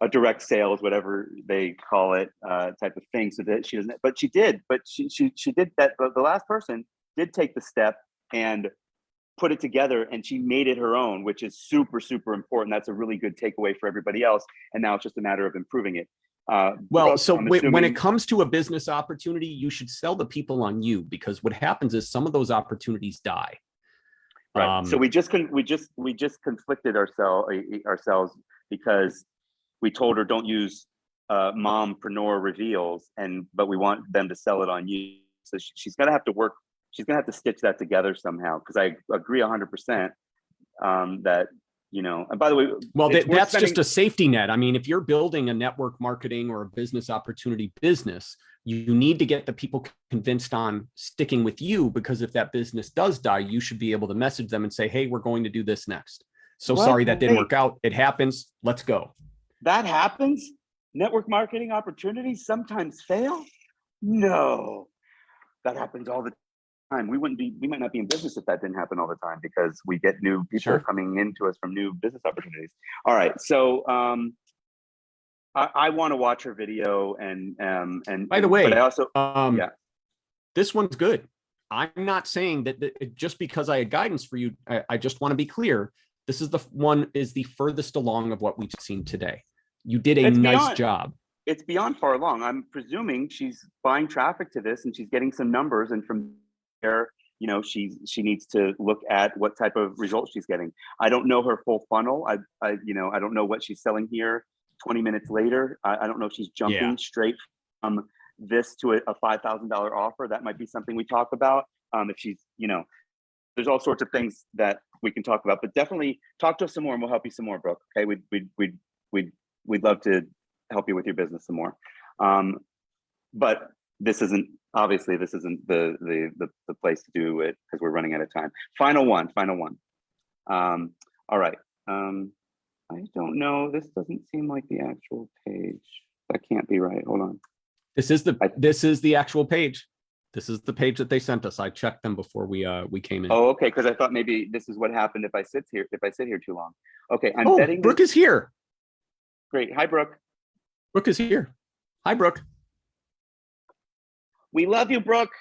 a direct sales, whatever they call it, type of thing. So that she doesn't, but she did that. The last person did take the step and put it together, and she made it her own, which is super, super important. That's a really good takeaway for everybody else. And now it's just a matter of improving it. When it comes to a business opportunity, you should sell the people on you, because what happens is some of those opportunities die. Right. So we just conflicted ourselves because we told her don't use mompreneur reveals, but we want them to sell it on you. So she's gonna have to work. She's gonna have to stitch that together somehow. Because I agree 100% that And by the way, well, that's just a safety net. I mean, if you're building a network marketing or a business opportunity business, you need to get the people convinced on sticking with you, because if that business does die, you should be able to message them and say, hey, we're going to do this next. So sorry that didn't work out. It happens. Let's go. That happens? Network marketing opportunities sometimes fail? No, that happens all the time. We might not be in business if that didn't happen all the time, because we get new people coming into us from new business opportunities. All right, so I want to watch her video, and by the way, but I also this one's good. I'm not saying that just because I had guidance for you. I just want to be clear. This is the furthest along of what we've seen today. You did a nice job. It's beyond far along. I'm presuming she's buying traffic to this, and she's getting some numbers, and from there, she needs to look at what type of results she's getting. I don't know her full funnel. I don't know what she's selling here 20 minutes later. I don't know if she's jumping straight from this to a $5,000 offer. That might be something we talk about. If she's, there's all sorts of things that we can talk about, but definitely talk to us some more, and we'll help you some more, Brooke. Okay, we'd love to help you with your business some more. But this isn't the place to do it, because we're running out of time. Final one. All right. I don't know. This doesn't seem like the actual page. That can't be right. Hold on. This is the actual page. This is the page that they sent us. I checked them before we came in. Oh, okay. Because I thought maybe this is what happened if I sit here too long. Okay, I'm betting. Brooke is here. Great. Hi, Brooke. Brooke is here. Hi, Brooke. We love you, Brooke.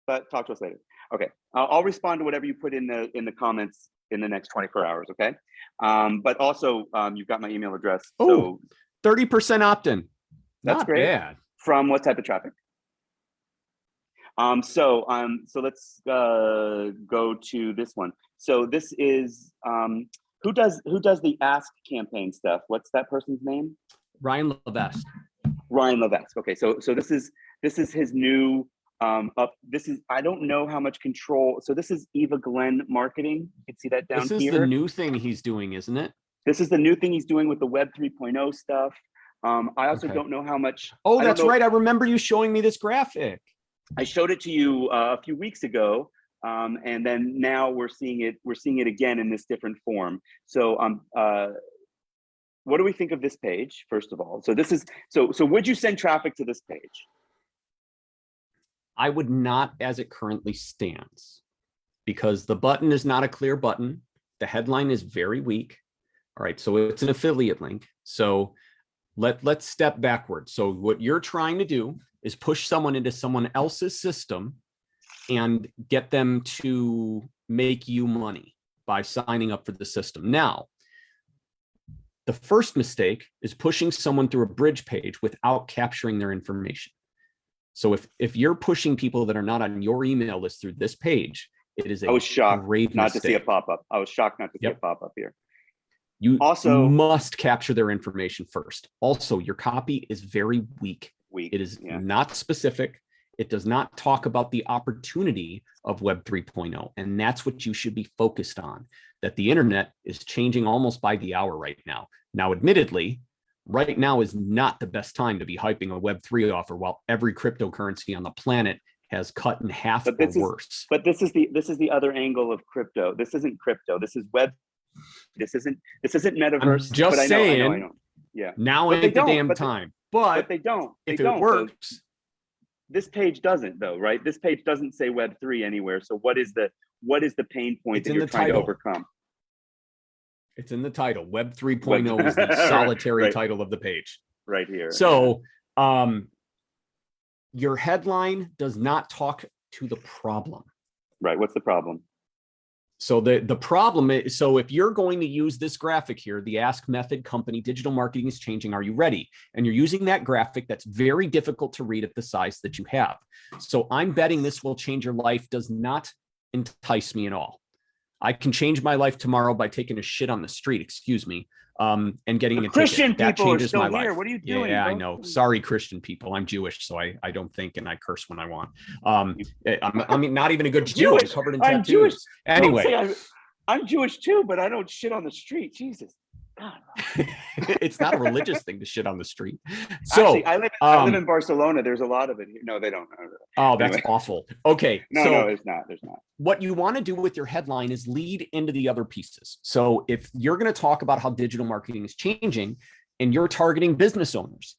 But talk to us later. Okay. I'll respond to whatever you put in the comments in the next 24 hours. Okay. But also, you've got my email address. So 30% opt-in. That's not great. Bad. From what type of traffic? So let's go to this one. So this is who does the Ask campaign stuff? What's that person's name? Ryan Levesque. Ryan Levesque. Okay, so this is his new I don't know how much control. So this is Eva Glenn marketing. You can see that down here. This is the new thing he's doing, isn't it? This is the new thing he's doing with the Web 3.0 stuff. I also don't know how much. Oh, that's right. I remember you showing me this graphic. I showed it to you a few weeks ago, and then now we're seeing it again in this different form. So, what do we think of this page? First of all, so this is so. Would you send traffic to this page? I would not, as it currently stands, because the button is not a clear button. The headline is very weak. All right, so it's an affiliate link. So let's step backwards. So what you're trying to do is push someone into someone else's system and get them to make you money by signing up for the system. Now, the first mistake is pushing someone through a bridge page without capturing their information. So if you're pushing people that are not on your email list through this page, it is a I was shocked grave not mistake. to see a pop-up. I was shocked not to see a pop-up here. You also must capture their information first. Also, your copy is very weak. It is not specific. It does not talk about the opportunity of Web 3.0. And that's what you should be focused on, that the internet is changing almost by the hour right now. Now, admittedly, right now is not the best time to be hyping a Web 3 offer while every cryptocurrency on the planet has cut in half or worse. But this is the other angle of crypto. This isn't crypto. This is web. This isn't metaverse. I'm just saying. I know. Yeah. Now ain't the damn time. But they don't. If it works. This page doesn't, though, right? This page doesn't say Web 3 anywhere. So what is the pain point that you're trying to overcome? It's in the title. Web 3.0 is the solitary title of the page. Right here. So your headline does not talk to the problem. Right. What's the problem? So the problem is, so if you're going to use this graphic here, the Ask Method Company Digital Marketing is Changing, Are You Ready? And you're using that graphic that's very difficult to read at the size that you have. So I'm betting this will change your life does not entice me at all. I can change my life tomorrow by taking a shit on the street, excuse me, and getting a Christian ticket. That people changes are still my here. life. What are you doing? Yeah, I know. Sorry, Christian people. I'm Jewish, so I don't think and I curse when I want. I'm not even a good Jew. I'm covered in tattoos. Jewish. Anyway, I'm Jewish too, but I don't shit on the street. Jesus. God. It's not a religious thing to shit on the street. So Actually, I live in Barcelona. There's a lot of it here. No, they don't. Oh, that's Anyway. awful. Okay. No, so no, there's not. There's not. what you want to do with your headline is lead into the other pieces. So if you're going to talk about how digital marketing is changing and you're targeting business owners,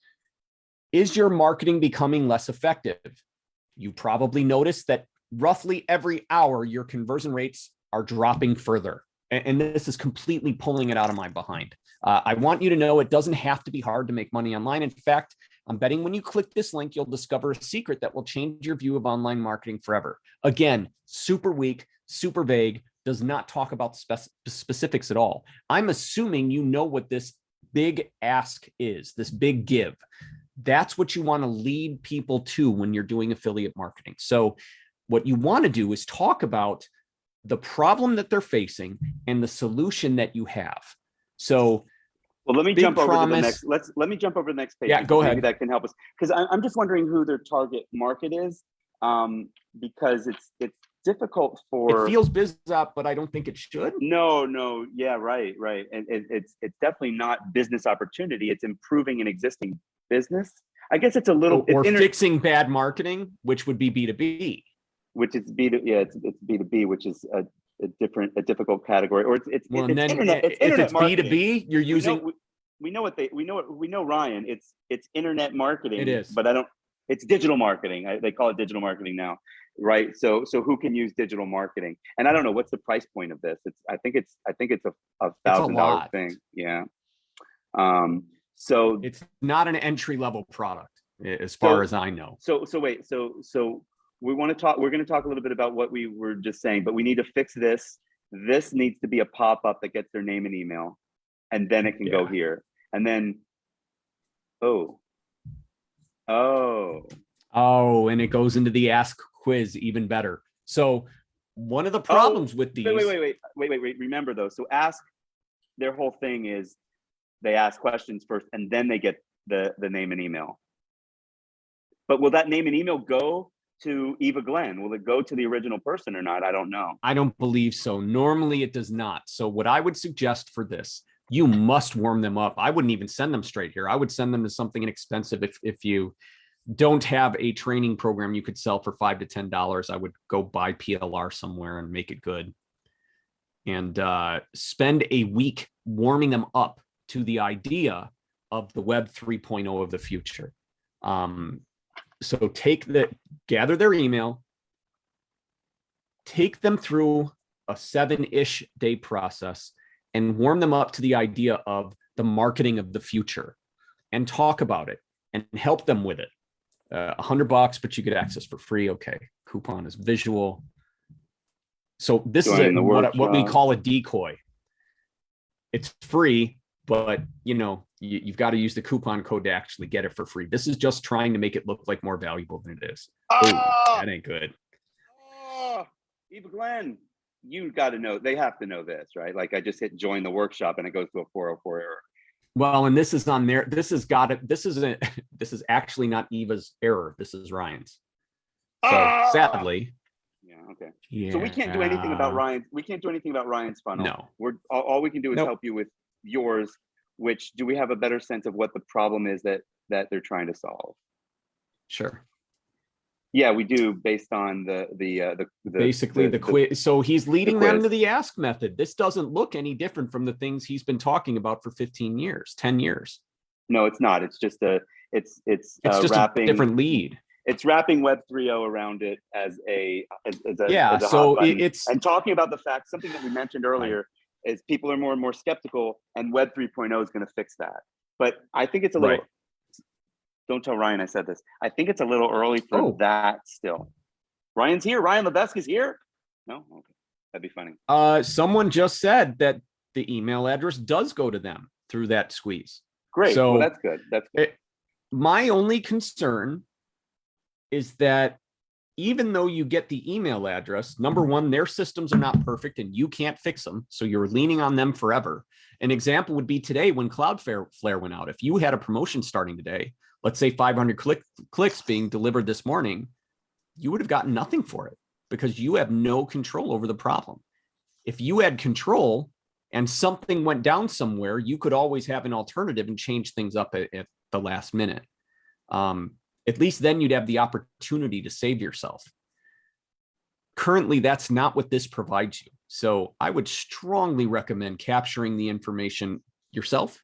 is your marketing becoming less effective? You probably noticed that roughly every hour, your conversion rates are dropping further. And this is completely pulling it out of my behind. I want you to know it doesn't have to be hard to make money online. In fact, I'm betting when you click this link, you'll discover a secret that will change your view of online marketing forever. Again, super weak, super vague, does not talk about specifics at all. I'm assuming you know what this big ask is, this big give. That's what you want to lead people to when you're doing affiliate marketing. So what you want to do is talk about the problem that they're facing and the solution that you have. So well, let me jump over to the next. Let me jump over to the next page. Yeah, go ahead. Maybe that can help us, because I'm just wondering who their target market is, because it's difficult for. It feels biz up, but I don't think it should. No, yeah, right, and it's definitely not business opportunity. It's improving an existing business. I guess it's a little or fixing bad marketing, which would be B2B. Which is it's B2B, which is a difficult category, or it's well, it's and then internet. It's if internet it's marketing. B2B, you're using. We know Ryan. It's internet marketing. It is, but I don't. It's digital marketing. They call it digital marketing now, right? So who can use digital marketing? And I don't know what's the price point of this. I think it's a $1,000 thing. Yeah. So it's not an entry level product, as far as I know. So wait. So we want to talk. We're going to talk a little bit about what we were just saying, but we need to fix this. This needs to be a pop-up that gets their name and email, and then it can go here. And then, and it goes into the ask quiz, even better. So one of the problems with these. Wait. Remember though. So ask. Their whole thing is they ask questions first, and then they get the name and email. But will that name and email go to Eva Glenn? Will it go to the original person or not? I don't know. I don't believe so. Normally it does not. So what I would suggest for this, you must warm them up. I wouldn't even send them straight here. I would send them to something inexpensive. If you don't have a training program you could sell for $5 to $10, I would go buy PLR somewhere and make it good. And spend a week warming them up to the idea of the Web 3.0 of the future. So gather their email, take them through a 7-ish day process and warm them up to the idea of the marketing of the future and talk about it and help them with it. $100, but you get access for free. Okay. Coupon is visual. So this is what we call a decoy. It's free, but you've got to use the coupon code to actually get it for free. This is just trying to make it look like more valuable than it is. That ain't good. Eva Glenn, you got to know. They have to know this, right? Like I just hit join the workshop and it goes to a 404 error. Well, and this is on there. This is actually not Eva's error. This is Ryan's. So sadly. Yeah. Okay. Yeah. So we can't do anything about Ryan's. We can't do anything about Ryan's funnel. No. We're all we can do is help you with yours. Which do we have a better sense of what the problem is that they're trying to solve? Sure. Yeah, we do based on the quiz. So he's leading them to the ask method. This doesn't look any different from the things he's been talking about for 15 years, 10 years. No, it's not. It's just it's just wrapping a different lead. It's wrapping Web 3.0 around it as a so it's and talking about the fact, something that we mentioned earlier is people are more and more skeptical, and Web 3.0 is going to fix that. But I think it's a little. Don't tell Ryan I said this. I think it's a little early for that still. Ryan's here. Ryan Levesque is here. No, okay, that'd be funny. Someone just said that the email address does go to them through that squeeze. Great. So well, that's good. That's good. My only concern is that even though you get the email address, number one, their systems are not perfect and you can't fix them. So you're leaning on them forever. An example would be today when Cloudflare went out. If you had a promotion starting today, let's say 500 clicks being delivered this morning, you would have gotten nothing for it because you have no control over the problem. if you had control and something went down somewhere, you could always have an alternative and change things up at the last minute. At least then you'd have the opportunity to save yourself. Currently, that's not what this provides you. So I would strongly recommend capturing the information yourself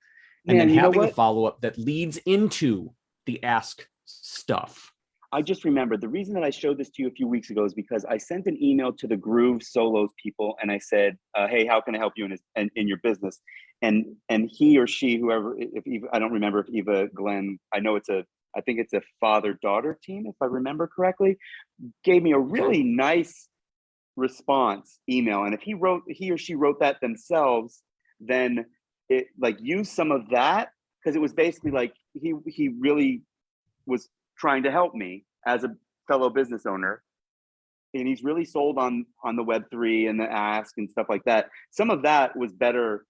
and Man, then you know having a what? follow-up that leads into the ask stuff. I just remembered the reason that I showed this to you a few weeks ago is because I sent an email to the Groove Solos people and I said, "Hey, how can I help you in your business?" And he or she, whoever, if Eva, I don't remember if Eva, Glenn, I think it's a father-daughter team, if I remember correctly, gave me a really nice response email. And if he or she wrote that themselves, then it like use some of that, because it was basically like he really was trying to help me as a fellow business owner, and he's really sold on the Web3 and the ask and stuff like that. Some of that was better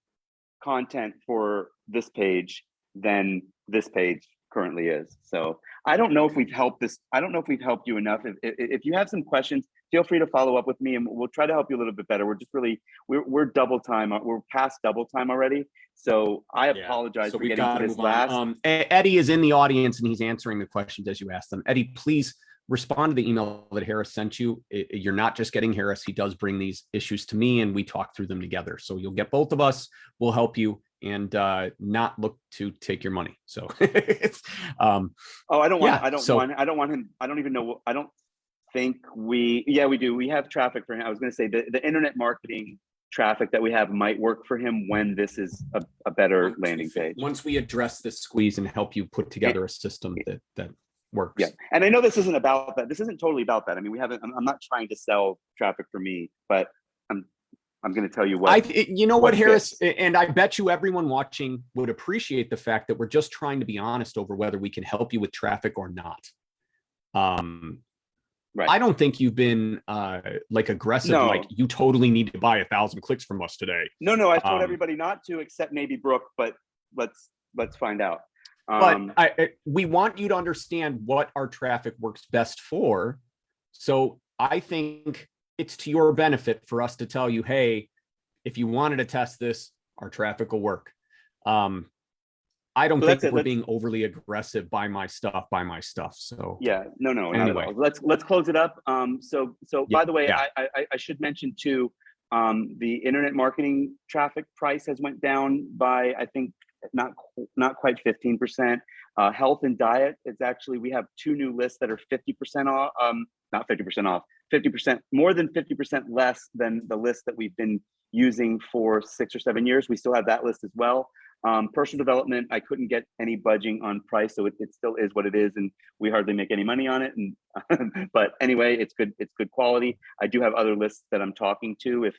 content for this page than this page currently is. So I don't know if we've helped you enough. If you have some questions, feel free to follow up with me and we'll try to help you a little bit better. We're just really, we're double time. We're past double time already. So I apologize for getting to this last. Eddie is in the audience and he's answering the questions as you ask them. Eddie, please respond to the email that Harris sent you. You're not just getting Harris. He does bring these issues to me and we talk through them together. So you'll get both of us. We'll help you and not look to take your money. So it's I don't think we do. We have traffic for him. I was going to say the internet marketing traffic that we have might work for him when this is a better landing page. Once we address this squeeze and help you put together a system that works. Yeah, and I know this isn't about that. This isn't totally about that. I mean, I'm not trying to sell traffic for me, but I'm going to tell you what. You know what, Harris, and I bet you everyone watching would appreciate the fact that we're just trying to be honest over whether we can help you with traffic or not. Right. I don't think you've been like aggressive, like you totally need to buy 1,000 clicks from us today. No, I told everybody not to, except maybe Brooke, but let's find out. But we want you to understand what our traffic works best for. So I think it's to your benefit for us to tell you, hey, if you wanted to test this, our traffic will work. I don't think we're being overly aggressive. Buy my stuff. So yeah, no, anyway, not at all. Let's close it up. So by the way, I should mention too, the internet marketing traffic price has went down by, I think, not quite 15%. Health and diet is actually, we have 2 new lists that are 50% off, not 50% off, 50%, more than 50% less than the list that we've been using for 6 or 7 years. We still have that list as well. Personal development, I couldn't get any budging on price, so it still is what it is, and we hardly make any money on it. And but anyway, it's good quality. I do have other lists that I'm talking to. If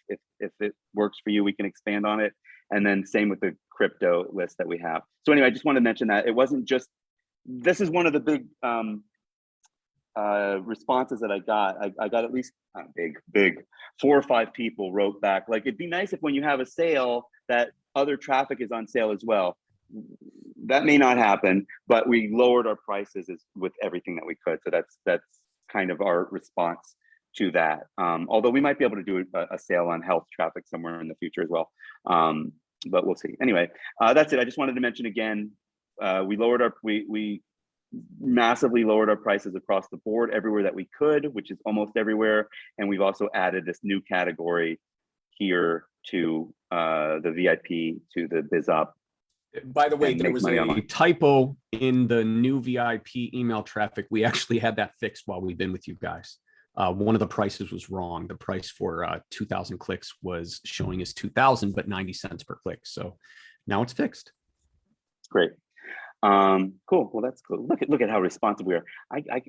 it works for you, we can expand on it. And then same with the crypto list that we have. So anyway, I just want to mention that it wasn't just, this is one of the big responses that I got. I got at least big 4 or 5 people wrote back like, it'd be nice if when you have a sale that other traffic is on sale as well. That may not happen, but we lowered our prices with everything that we could. So that's kind of our response to that. Although we might be able to do a sale on health traffic somewhere in the future as well. But we'll see. Anyway, that's it. I just wanted to mention again, we massively lowered our prices across the board everywhere that we could, which is almost everywhere. And we've also added this new category here to the VIP, to the BizOp. By the way, there was a typo in the new VIP email traffic. We actually had that fixed while we've been with you guys. One of the prices was wrong. The price for 2,000 clicks was showing as 2,000, but 90 cents per click. So now it's fixed. Great. Cool. Well, that's cool. Look at how responsive we are. I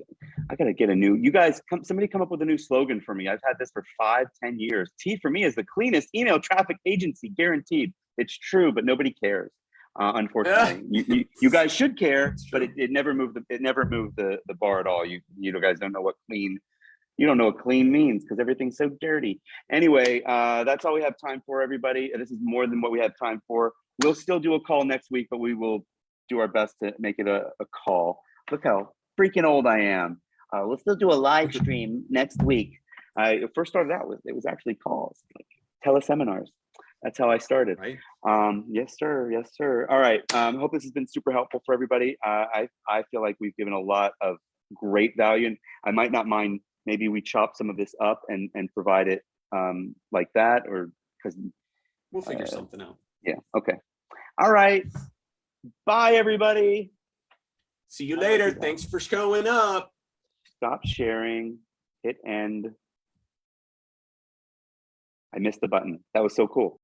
gotta get you guys somebody come up with a new slogan for me. I've had this for 5-10 years. T4Me is the cleanest email traffic agency, guaranteed. It's true, but nobody cares. Unfortunately, you guys should care, but it never moved the bar at all. You guys don't know what clean. You don't know what clean means because everything's so dirty. Anyway, that's all we have time for, everybody. This is more than what we have time for. We'll still do a call next week, but we will do our best to make it a call. Look how freaking old I am. We'll still do a live stream next week. I first started out with, it was actually calls like teleseminars. That's how I started. Right. Yes, sir. Yes, sir. All right. Hope this has been super helpful for everybody. I feel like we've given a lot of great value, and I might not mind. Maybe we chop some of this up and provide it like that, or because We'll figure something out. yeah. Okay. All right. Bye, everybody. See you later. Thanks for showing up. Stop sharing. Hit end. I missed the button. That was so cool.